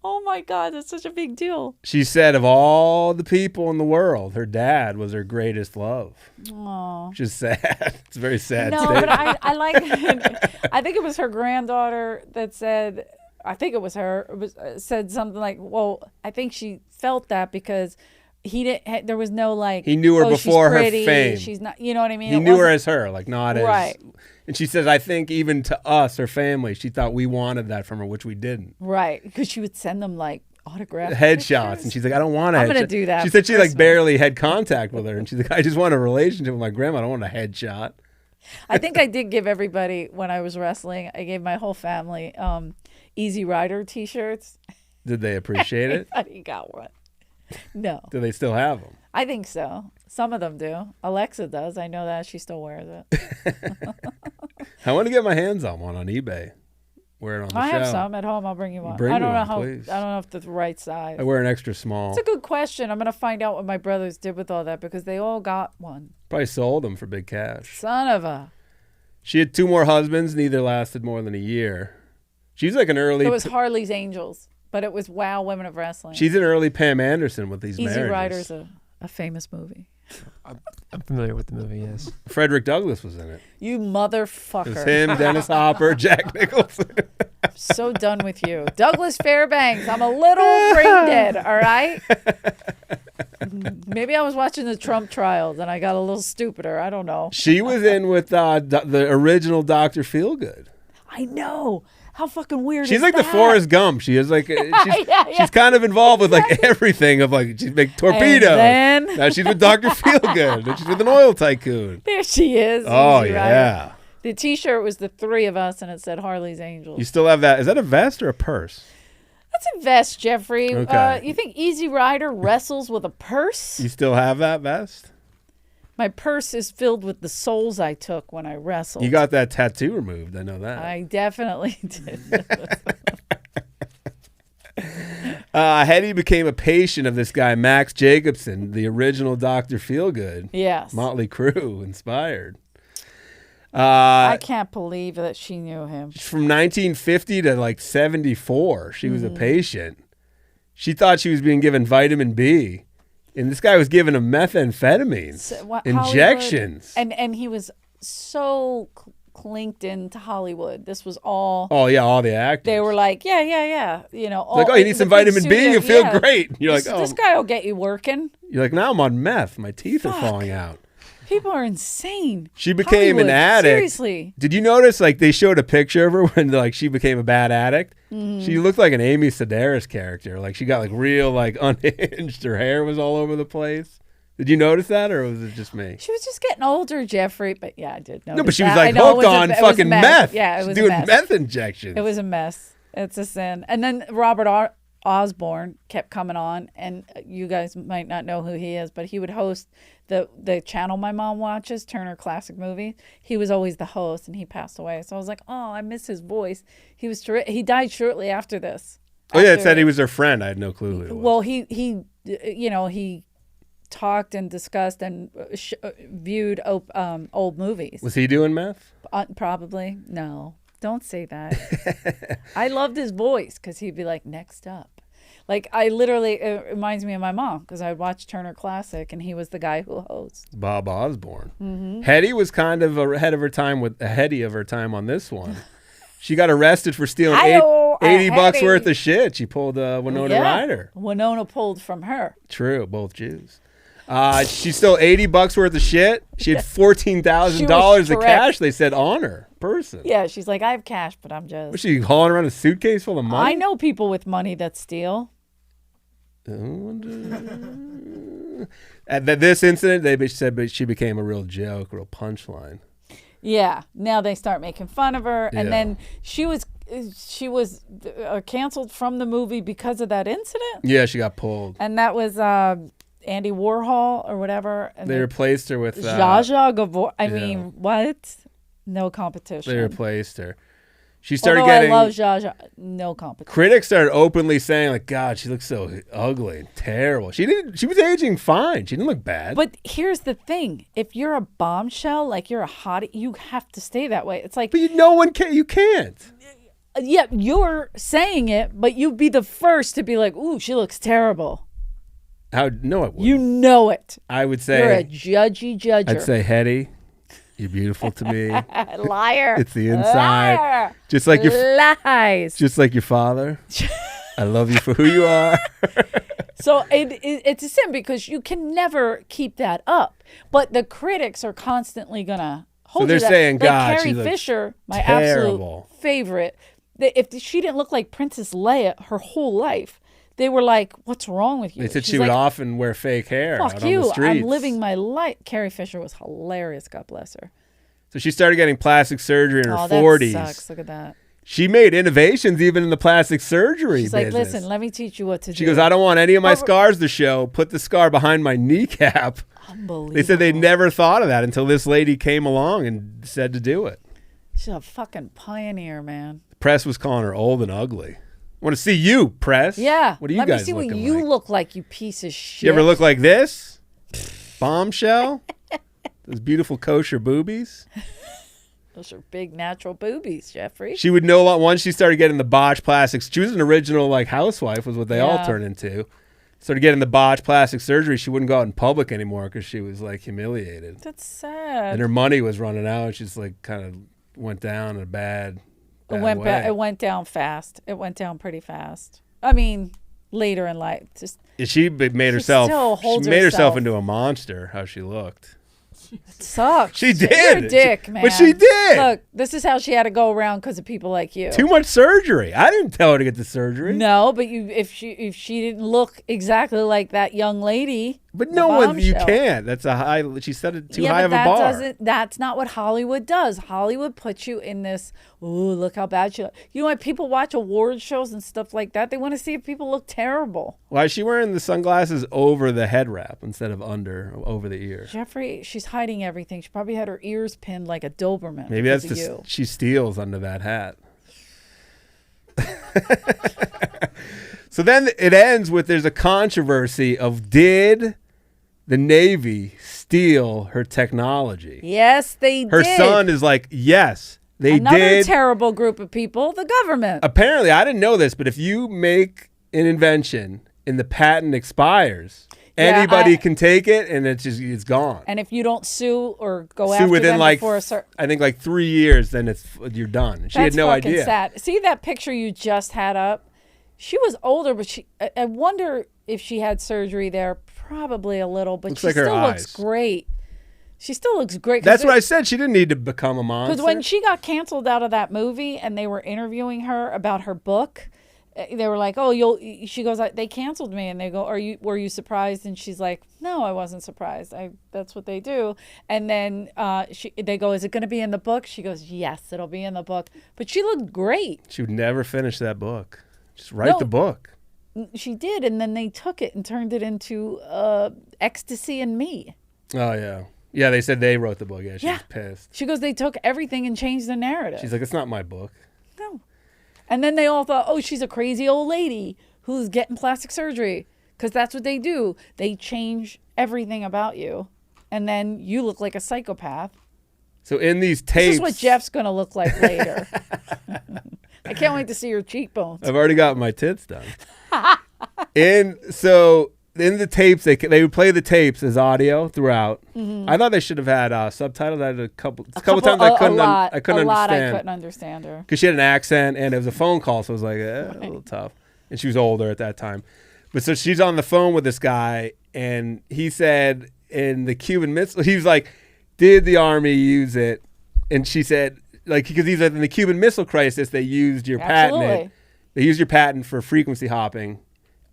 Oh my God, that's such a big deal. She said of all the people in the world, her dad was her greatest love. Oh, which is sad. It's a very sad. No, statement. but I like. I think it was her granddaughter that said. I think it was her. Said something like, "Well, I think she felt that because." He didn't. There was no like. He knew her before her fame. She's not. You know what I mean? He knew her as her, like not as. Right. And she says, I think even to us, her family, she thought we wanted that from her, which we didn't. Right, because she would send them like autograph headshots, and she's like, I don't want a headshot. I'm gonna do that. She said she like barely had contact with her, and she's like, I just want a relationship with my grandma. I don't want a headshot. I think I did give everybody when I was wrestling. I gave my whole family Easy Rider T-shirts. Did they appreciate it? Everybody got one. No. Do they still have them? I think so. Some of them do. Alexa does. I know that. She still wears it. I want to get my hands on one on eBay. Wear it on the show. I have some at home. I'll bring you one. Bring I don't me know one, how. please. I don't know if it's the right size. I wear an extra small. It's a good question. I'm gonna find out what my brothers did with all that because they all got one. Probably sold them for big cash. Son of a. She had 2 more husbands. Neither lasted more than a year. She's like an early. It was Harley's Angels. But it was Wow Women of Wrestling. She's an early Pam Anderson with these Easy marriages. Rider's a famous movie. I'm familiar with the movie, yes. Frederick Douglass was in it. You motherfucker. It was him, Dennis Hopper, Jack Nicholson. I'm so done with you. Douglas Fairbanks, I'm a little brain dead, all right? Maybe I was watching the Trump trials and I got a little stupider. I don't know. She was in with the original Dr. Feelgood. I know. How fucking weird she's is like that? the Forrest Gump. She is like she's kind of involved with like everything of like she's like torpedo. And then now she's with Dr. Feelgood. Then she's with an oil tycoon. There she is. Oh Easy yeah. Rider. The T-shirt was the 3 of us, and it said Harley's Angels. You still have that? Is that a vest or a purse? That's a vest, Jeffrey. Okay. You think Easy Rider wrestles with a purse? You still have that vest? My purse is filled with the souls I took when I wrestled. You got that tattoo removed. I know that. I definitely did. Hedy became a patient of this guy, Max Jacobson, the original Dr. Feelgood. Yes. Motley Crue inspired. I can't believe that she knew him. From 1950 to like 74, she was a patient. She thought she was being given vitamin B. And this guy was giving him methamphetamines, injections. And he was so clinked into Hollywood. This was all. Oh, yeah, all the actors. They were like, yeah. You know, like, oh, you need some vitamin B, you feel great. You're like, this guy will get you working. You're like, now I'm on meth. My teeth are falling out. People are insane. She became Hollywood, an addict. Seriously. Did you notice, like, they showed a picture of her when, like, she became a bad addict? Mm-hmm. She looked like an Amy Sedaris character. Like, she got, like, real, like, unhinged. Her hair was all over the place. Did you notice that, or was it just me? She was just getting older, Jeffrey. But, yeah, I did notice No, but she was, that. like, hooked on fucking meth. Yeah, it was doing meth injections. It was a mess. It's a sin. And then Robert Osborne kept coming on, and you guys might not know who he is, but he would host the channel my mom watches, Turner Classic Movie. He was always the host, and he passed away. So I was like, oh, I miss his voice. He died shortly after this. Oh yeah, it said he was their friend. I had no clue who it was. Well, he talked and discussed and viewed old movies. Was he doing meth? Probably. No. Don't say that. I loved his voice because he'd be like, next up. Like, I literally, it reminds me of my mom because I would watch Turner Classic and he was the guy who hosts. Bob Osborne. Mm-hmm. Hedy was kind of ahead of her time on this one. She got arrested for stealing $80 worth of shit. She pulled Winona Ryder. Winona pulled from her. True, both Jews. She stole $80 worth of shit. She had $14,000 of cash. They said on her person. Yeah, she's like, I have cash, but I'm just. Was she hauling around a suitcase full of money? I know people with money that steal. At this incident, they said she became a real joke, a real punchline. Yeah. Now they start making fun of her, and then she was canceled from the movie because of that incident. Yeah, she got pulled, and that was Andy Warhol or whatever. And they replaced her with Zsa Zsa Gabor. I mean, what? No competition. They replaced her. She started getting. I love Zsa Zsa. No competition. Critics started openly saying, like, God, she looks so ugly and terrible. She was aging fine. She didn't look bad. But here's the thing: if you're a bombshell, like you're a hottie, you have to stay that way. It's like, but no one can. You can't. Yeah, you're saying it, but you'd be the first to be like, "Ooh, she looks terrible." No, it wouldn't. You know it. I would say you're a judgy judger. I'd say, Hedy, you're beautiful to me. Liar. It's the inside. Liar. Just like your lies. Just like your father. I love you for who you are. So it's a sin because you can never keep that up. But the critics are constantly gonna hold. So they're saying, like God, Carrie Fisher, my terrible. Absolute favorite. If she didn't look like Princess Leia her whole life, they were like, "What's wrong with you?" They said she would often wear fake hair. Fuck out you! On the streets. I'm living my life. Carrie Fisher was hilarious. God bless her. So she started getting plastic surgery in her 40s. That sucks. Look at that. She made innovations even in the plastic surgery She's business. like, listen, let me teach you what to do. She goes, I don't want any of my scars to show. Put the scar behind my kneecap. Unbelievable. They said they never thought of that until this lady came along and said to do it. She's a fucking pioneer, man. The press was calling her old and ugly. I want to see you, press. Yeah. What are you guys looking like? Let me see what you look like, you piece of shit. You ever look like this? Bombshell? Those beautiful kosher boobies? Those are big natural boobies, Jeffrey. She would know once she started getting the botched plastics. She was an original like housewife was what they all turned into. Started getting the botched plastic surgery. She wouldn't go out in public anymore because she was like humiliated. That's sad. And her money was running out. And she's like kind of went down in a bad way. It went down fast. It went down pretty fast. I mean, later in life, she made herself into a monster. How she looked. It sucks. She did. You're a dick, man. But she did. Look, this is how she had to go around because of people like you. Too much surgery. I didn't tell her to get the surgery. No, but if she didn't look exactly like that young lady. But no one, you can't. That's a high. She set it too high of a bar. That's not what Hollywood does. Hollywood puts you in this. Ooh, look how bad she looks. You know why people watch award shows and stuff like that? They want to see if people look terrible. Why is she wearing the sunglasses over the head wrap instead of over the ear? Jeffrey, she's hiding everything. She probably had her ears pinned like a Doberman. Maybe that's she steals under that hat. So then it ends with there's a controversy of did the Navy steal her technology? Yes, they did. Her son is like, yes, they did. Another terrible group of people, the government. Apparently, I didn't know this, but if you make an invention and the patent expires, anybody can take it and it's gone. And if you don't sue or go after within them like, before a certain... I think like 3 years, then you're done. She had no idea. Sad. See that picture you just had up? She was older, but I wonder if she had surgery there. Probably a little, but she still looks great. She still looks great. That's what I said. She didn't need to become a monster. Because when she got canceled out of that movie and they were interviewing her about her book, they were like, she goes, they canceled me. And they go, were you surprised? And she's like, no, I wasn't surprised. That's what they do. And then they go, is it going to be in the book? She goes, yes, it'll be in the book. But she looked great. She would never finish that book. Just write the book. She did, and then they took it and turned it into Ecstasy and Me. Oh, yeah. Yeah, they said they wrote the book. Yeah, she was pissed. She goes, they took everything and changed the narrative. She's like, it's not my book. No. And then they all thought, oh, she's a crazy old lady who's getting plastic surgery. Because that's what they do. They change everything about you. And then you look like a psychopath. So in these tapes... This is what Jeff's going to look like later. I can't wait to see your cheekbones. I've already got my tits done. So in the tapes, they would play the tapes as audio throughout. I thought they should have had subtitles. I had a couple times I couldn't understand. I couldn't understand her. Because she had an accent, and it was a phone call, so it was like, a little tough. And she was older at that time. But so she's on the phone with this guy, and he said in the Cuban Missile, he was like, did the Army use it? And she said, like, because he's in the Cuban Missile Crisis, they used your patent. They used your patent for frequency hopping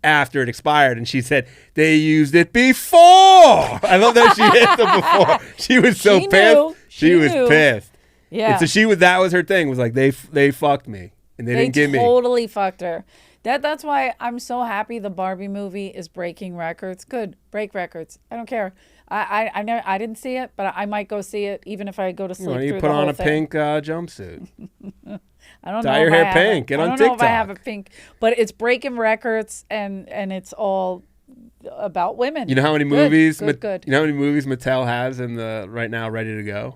after it expired. And she said, they used it before. I love that she hit them before. She was so pissed. She was pissed. Yeah. And so that was her thing, was like, they fucked me. And they didn't give me. They totally fucked her. That's why I'm so happy the Barbie movie is breaking records. Good, break records. I don't care. I didn't see it, but I might go see it even if I go to sleep. Why don't you put on a pink jumpsuit? I don't know. Dye your hair pink. Get on TikTok. I don't know if I have a pink, but it's breaking records and it's all about women. You know how many movies? Good. You know how many movies Mattel has in the right now ready to go?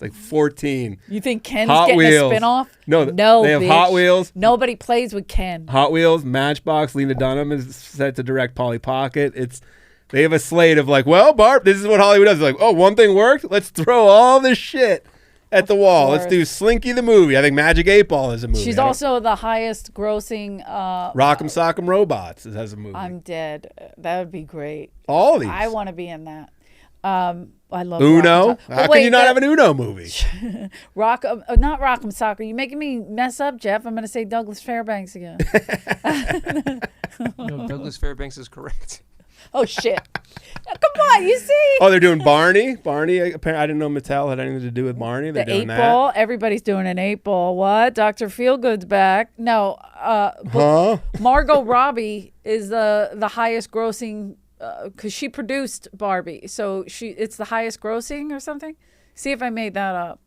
Like 14. You think Ken's Hot getting Wheels. a spinoff? No, they have bitch. Hot Wheels. Nobody plays with Ken. Hot Wheels, Matchbox. Lena Dunham is set to direct Polly Pocket. They have a slate of like, well, Barb, this is what Hollywood does. They're like, oh, one thing worked. Let's throw all this shit at the wall. Let's do Slinky the movie. I think Magic 8 Ball is a movie. She's also the highest grossing. Rock'em Sock'em Robots has a movie. I'm dead. That would be great. All these. I want to be in that. I love Uno. How can you not have an Uno movie? Not Rock'em Soccer. You're making me mess up, Jeff. I'm going to say Douglas Fairbanks again. No, Douglas Fairbanks is correct. Oh shit! Come on, you see? Oh, they're doing Barney. Barney. Apparently, I didn't know Mattel had anything to do with Barney. They're doing that. The 8 Ball. Everybody's doing an 8 Ball. What? Dr. Feelgood's back. No. Margot Robbie is the highest grossing. Because she produced Barbie, so it's the highest grossing or something. See if I made that up.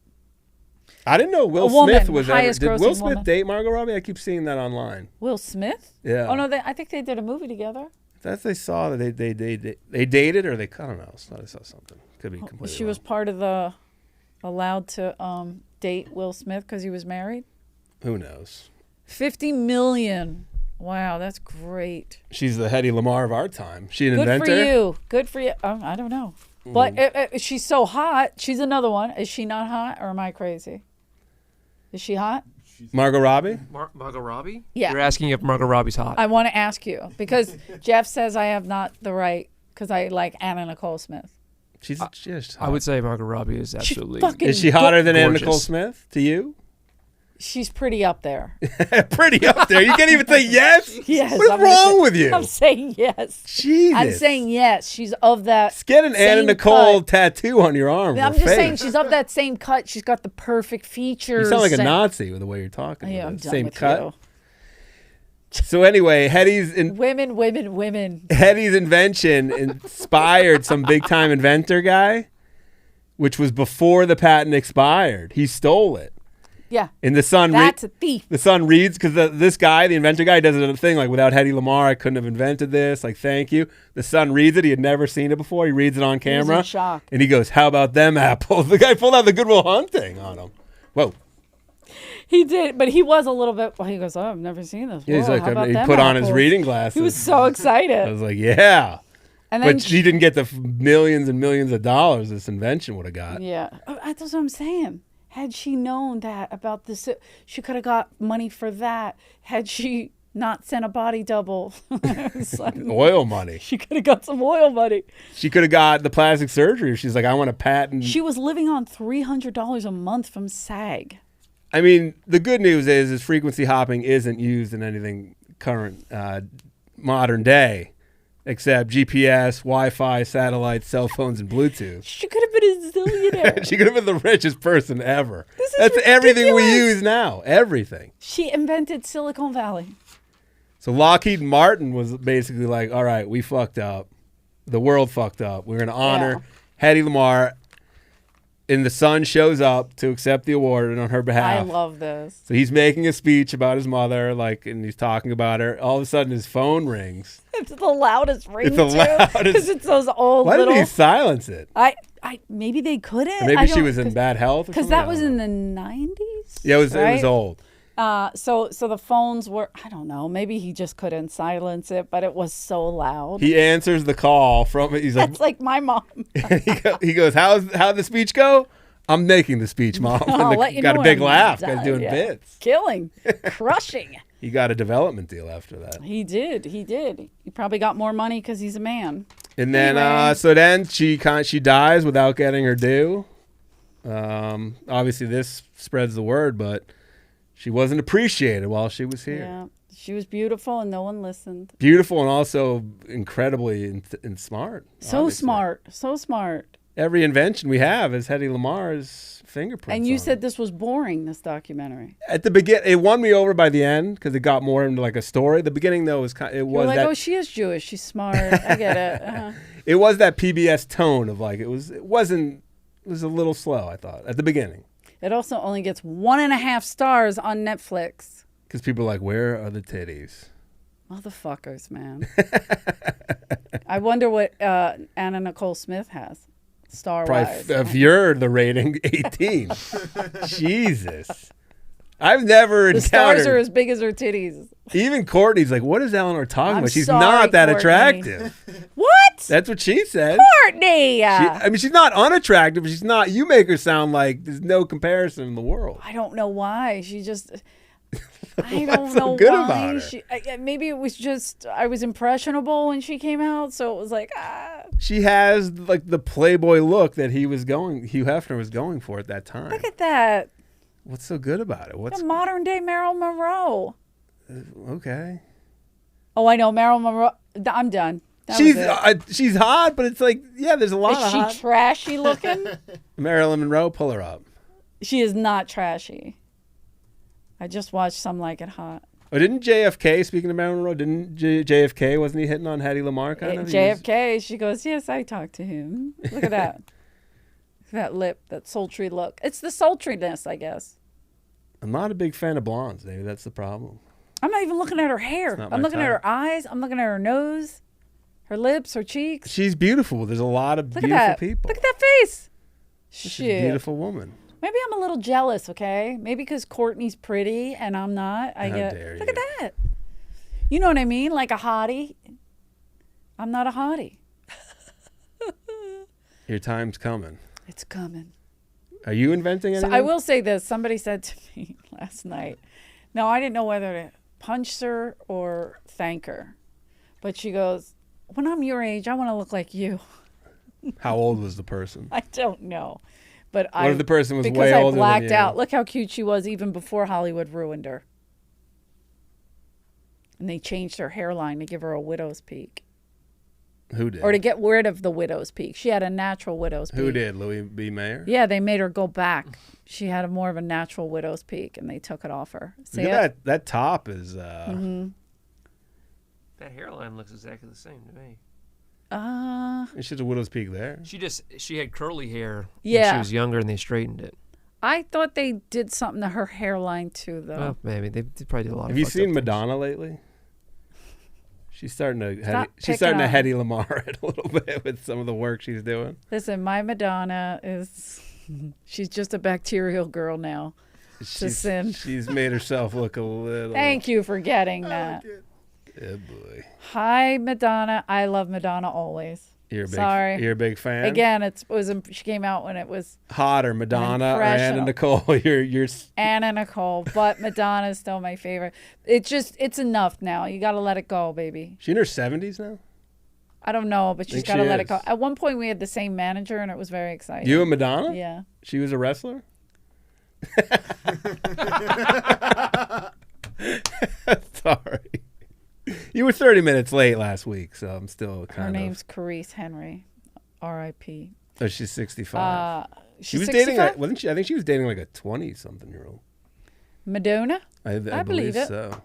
I didn't know Will Smith was ever. Did Will Smith date Margot Robbie? I keep seeing that online. Will Smith? Yeah. Oh no, I think they did a movie together. That's they saw that they dated or they I don't know. I thought I saw something. Could be completely. She wrong. was part of the allowed to date Will Smith because he was married. Who knows? 50 million. Wow, that's great. She's the Hedy Lamarr of our time. She an inventor? Good for you. I don't know. But she's so hot. She's another one. Is she not hot or am I crazy? Is she hot? Margot Robbie? Margot Robbie? Yeah. You're asking if Margot Robbie's hot. I want to ask you because Jeff says I have not the right because I like Anna Nicole Smith. She's hot. I would say Margot Robbie is absolutely. Is she hotter than Anna Nicole Smith to you? She's pretty up there. Pretty up there. You can't even say yes? Yes. What's wrong with you? I'm saying yes. Jesus. I'm saying yes. She's of that. Just get an Anna Nicole tattoo on your arm. I'm just saying she's of that same cut. She's got the perfect features. You sound like a Nazi with the way you're talking. Yeah, I'm done same with cut. You. So anyway, women. Hedy's invention inspired some big time inventor guy, which was before the patent expired. He stole it. Yeah. And the son that's a thief. The son reads because this guy, the inventor guy, does a thing like, without Hedy Lamarr, I couldn't have invented this. Like, thank you. The son reads it. He had never seen it before. He reads it on camera. He's in shock. And he goes, "How about them apples?" The guy pulled out the Good Will Hunting on him. Whoa. He did, but he was a little bit. Well, he goes, "Oh, I've never seen this." Yeah, he's like, he put on his reading glasses. He was so excited. I was like, yeah. And then but he didn't get the millions and millions of dollars this invention would have got. Yeah, that's what I'm saying. Had she known that about this, she could have got money for that. Had she not sent a body double, oil money. She could have got some oil money. She could have got the plastic surgery. She's like, I want a patent. She was living on $300 a month from SAG. I mean, the good news is frequency hopping isn't used in anything current, modern day. Except GPS, Wi-Fi, satellites, cell phones, and Bluetooth. She could have been a zillionaire. She could have been the richest person ever. That's ridiculous. Everything we use now. Everything. She invented Silicon Valley. So Lockheed Martin was basically like, all right, we fucked up. The world fucked up. We're going to honor Hedy Lamarr. And the son shows up to accept the award on her behalf. I love this. So he's making a speech about his mother, and he's talking about her. All of a sudden, his phone rings. It's the loudest ring, It's the loudest. Because it's those old Why little... didn't he silence it? Maybe they couldn't. Or maybe she was in bad health. Because that was in the 90s. Yeah, it right? was old. So the phones were, I don't know, maybe he just couldn't silence it, but it was so loud. He answers the call from it. He's like, that's like my mom. he goes, how'd the speech go? I'm making the speech, Mom. Got a big laugh. Guy's doing bits. Killing. Crushing. He got a development deal after that. He did. He probably got more money because he's a man. And then, so then she dies without getting her due. Obviously, this spreads the word, but she wasn't appreciated while she was here. Yeah, she was beautiful and no one listened. Beautiful and also incredibly and smart. So smart. Every invention we have is Hedy Lamarr's fingerprints. And you said this was boring, this documentary. At the beginning, it won me over by the end because it got more into like a story. The beginning, though, was kind. It was like, that, oh, she is Jewish. She's smart. I get it. Uh-huh. It was that PBS tone of like it was a little slow. I thought at the beginning. It also only gets 1.5 stars on Netflix. Because people are like, where are the titties? Motherfuckers, man. I wonder what Anna Nicole Smith has. Star-wise. If you're the rating, 18. Jesus. I've never encountered... The stars are as big as her titties. Even Courtney's like, what is Eleanor talking about? She's sorry, not that Courtney. attractive. What? That's what she said. Courtney! She's not unattractive, but she's not... You make her sound like there's no comparison in the world. I don't know why. She just... I don't What's know so good why. about her? Maybe it was just... I was impressionable when she came out, so it was like, She has like the Playboy look that Hugh Hefner was going for at that time. Look at that. What's so good about it? The modern day Marilyn Monroe. Okay. Oh, I know Marilyn Monroe. I'm done. She's hot, but it's like, yeah, there's a lot of hot. Is she trashy looking? Marilyn Monroe, pull her up. She is not trashy. I just watched Some Like It Hot. Oh, didn't JFK, speaking of Marilyn Monroe, didn't JFK, wasn't he hitting on Hedy Lamarr kind of? JFK, she goes, yes, I talked to him. Look at that. That lip, that sultry look. It's the sultriness, I guess. I'm not a big fan of blondes, David. That's the problem. I'm not even looking at her hair. I'm looking at her eyes. I'm looking at her nose, her lips, her cheeks. She's beautiful. There's a lot of beautiful people. Look at that face. She's a beautiful woman. Maybe I'm a little jealous, okay? Maybe because Courtney's pretty and I'm not. How dare you. Look at that. You know what I mean? Like a hottie. I'm not a hottie. Your time's coming. It's coming. Are you inventing anything? So I will say this. Somebody said to me last night. Now, I didn't know whether to punch her or thank her. But she goes, when I'm your age, I want to look like you. How old was the person? I don't know. But what if the person was way older than you? Because I blacked out. Look how cute she was even before Hollywood ruined her. And they changed her hairline to give her a widow's peak. Who did? Or to get rid of the widow's peak. She had a natural widow's peak. Who did? Louis B. Mayer? Yeah, they made her go back. She had more of a natural widow's peak, and they took it off her. Look at that top is... That hairline looks exactly the same to me. She's a widow's peak there. She had curly hair when she was younger, and they straightened it. I thought they did something to her hairline too, though. Well, maybe they probably did a lot. Have you seen Madonna lately? She's starting to Hedy Lamarr it a little bit with some of the work she's doing. Listen, my Madonna she's just a bacterial girl now. She's made herself look a little. Thank you for getting that. Yeah, boy. Hi, Madonna. I love Madonna always. You're a big fan. Again, she came out when it was hotter, Madonna or Anna Nicole. You're Anna Nicole, but Madonna's still my favorite. It's enough now. You got to let it go, baby. She in her 70s now? I don't know, but she's got to let it go. At one point, we had the same manager, and it was very exciting. You and Madonna? Yeah. She was a wrestler? Sorry. You were 30 minutes late last week, so I'm still kind of... Her name's Carice Henry, R.I.P. Oh, she's 65. She was 65? Dating, wasn't she? I think she was dating like a 20-something-year-old. Madonna? I believe it. So.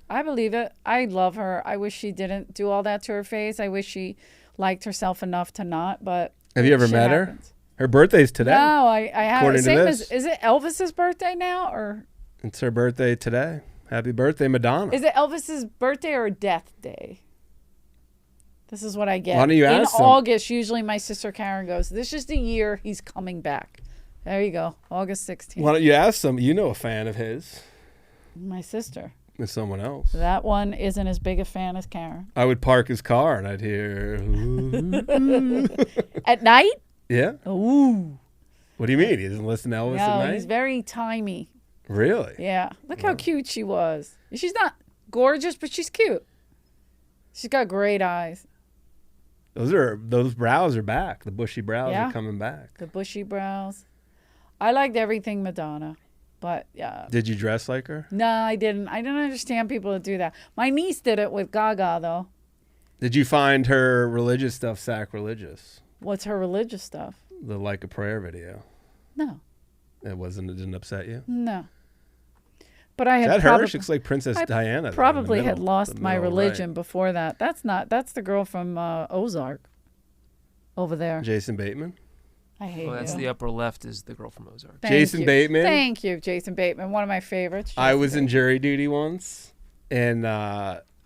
I believe it. I love her. I wish she didn't do all that to her face. I wish she liked herself enough to not, but have you ever met happens. her? Her birthday's today. No, I haven't. Same as, is it Elvis's birthday now, or? It's her birthday today. Happy birthday, Madonna. Is it Elvis's birthday or death day? This is what I get. Why don't you ask In them? August, usually my sister Karen goes, this is the year he's coming back. There you go. August 16th. Why don't you ask them? You know a fan of his. My sister. With someone else. That one isn't as big a fan as Karen. I would park his car and I'd hear... At night? Yeah. Ooh. What do you mean? He doesn't listen to Elvis at night? He's very timey. Really? Yeah. Look how cute she was. She's not gorgeous, but she's cute. She's got great eyes. Those brows are back. The bushy brows are coming back. The bushy brows. I liked everything Madonna, but yeah. Did you dress like her? No, I didn't. I don't understand people that do that. My niece did it with Gaga, though. Did you find her religious stuff sacrilegious? What's her religious stuff? The Like a Prayer video. No. It didn't upset you? No. But I had Is that her? She looks like Princess Diana. Probably had lost my religion before that. That's the girl from Ozark over there. Jason Bateman? I hate you. That's the upper left is the girl from Ozark. Jason Bateman? Thank you, Jason Bateman. One of my favorites. I was in jury duty once, and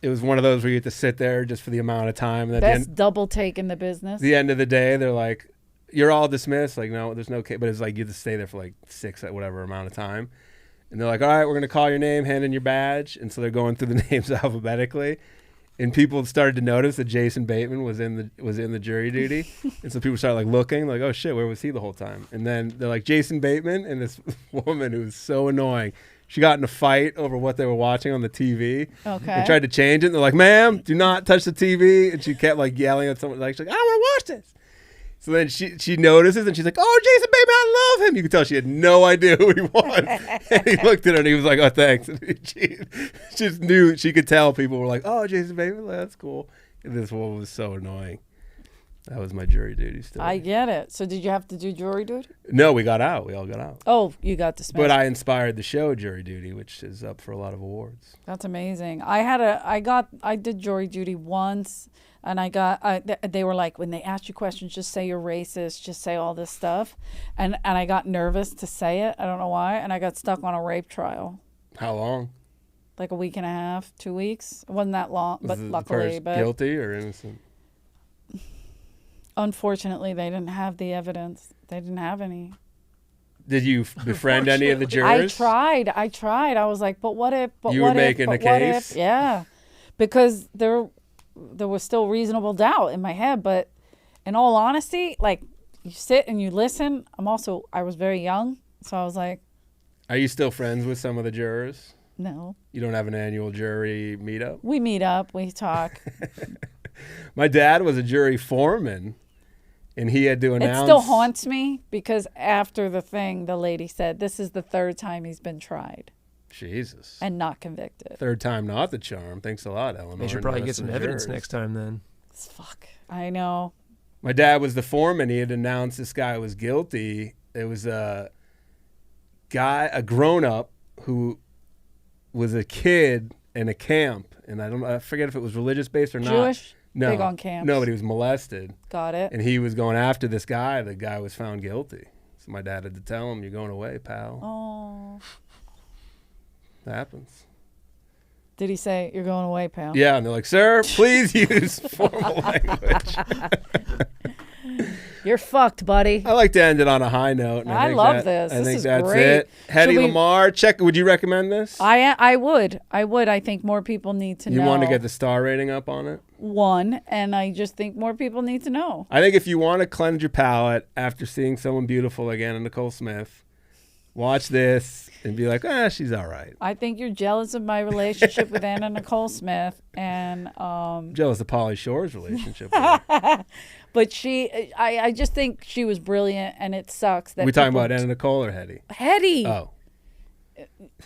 it was one of those where you have to sit there just for the amount of time. And Best double take in the business. The end of the day, they're like, you're all dismissed. Like, no, there's no case. But it's like you have to stay there for like 6 at whatever amount of time. And they're like, all right, we're going to call your name, hand in your badge. And so they're going through the names alphabetically. And people started to notice that Jason Bateman was in the jury duty. And so people started like looking, like, oh shit, where was he the whole time? And then they're like, Jason Bateman, and this woman who was so annoying, she got in a fight over what they were watching on the TV. Okay. They tried to change it. And they're like, ma'am, do not touch the TV. And she kept like yelling at someone, like, she's like, I want to watch this. So then she notices and she's like, oh, Jason Bateman, I love him. You could tell she had no idea who he was. And he looked at her and he was like, oh, thanks. And she just knew, she could tell people were like, oh, Jason Bateman, that's cool. And this woman was so annoying. That was my jury duty story. I get it. So did you have to do jury duty? No, we got out. We all got out. Oh, you got dismissed. But I inspired the show Jury Duty, which is up for a lot of awards. That's amazing. I did jury duty once. And they were like, when they asked you questions, just say you're racist, just say all this stuff. And I got nervous to say it. I don't know why. And I got stuck on a rape trial. How long? Like a week and a half, 2 weeks. It wasn't that long, but luckily. But guilty or innocent? Unfortunately, they didn't have the evidence. They didn't have any. Did you befriend any of the jurors? I tried. I was like, but what if? But you what were making if, a case? Yeah. Because there was still reasonable doubt in my head, but in all honesty, like, you sit and you listen. I was very young, so I was like, are you still friends with some of the jurors? No. You don't have an annual jury meetup? We meet up, we talk. My dad was a jury foreman, and he had to announce. It still haunts me because after the thing, the lady said, this is the 3rd time he's been tried. Jesus. And not convicted. 3rd time not the charm. Thanks a lot, Eleanor. They should probably get some evidence next time then. Fuck. I know. My dad was the foreman. He had announced this guy was guilty. It was a grown-up who was a kid in a camp. And I forget if it was religious-based or not. Jewish? No. Big on camps. No, but he was molested. Got it. And he was going after this guy. The guy was found guilty. So my dad had to tell him, you're going away, pal. Oh. That happens. Did he say, you're going away, pal? Yeah, and they're like, sir, please use formal language. You're fucked, buddy. I like to end it on a high note. And I love this. I This think is that's great. it. Hedy Lamarr, would you recommend this? I would. I think more people need to know. You want to get the star rating up on it? 1, and I just think more people need to know. I think if you want to cleanse your palate after seeing someone beautiful again in Nicole Smith, watch this and be like, she's all right. I think you're jealous of my relationship with Anna Nicole Smith, and jealous of Pauly Shore's relationship with her. But I just think she was brilliant, and it sucks that we talking about Anna Nicole or Hedy? Hedy. Oh.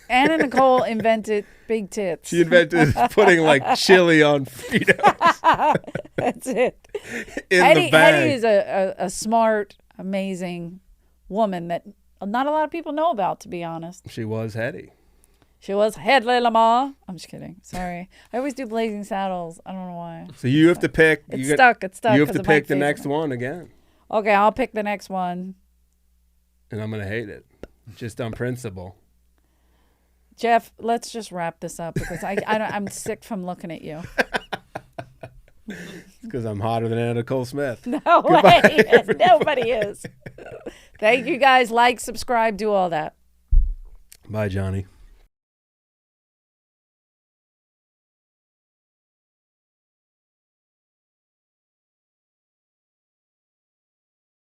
Anna Nicole invented big tits. She invented putting like chili on Fritos. That's it. In the bag. Hedy is a smart, amazing woman that not a lot of people know about, to be honest. She was Hedy. She was Hedy Lamarr. I'm just kidding. Sorry. I always do Blazing Saddles. I don't know why. So you have to pick. It's stuck. You have to pick the next one again. Okay, I'll pick the next one. And I'm going to hate it. Just on principle. Jeff, let's just wrap this up because I'm sick from looking at you. It's because I'm hotter than Anna Nicole Smith. No way. Nobody is. Thank you guys. Like, subscribe, do all that. Bye, Johnny.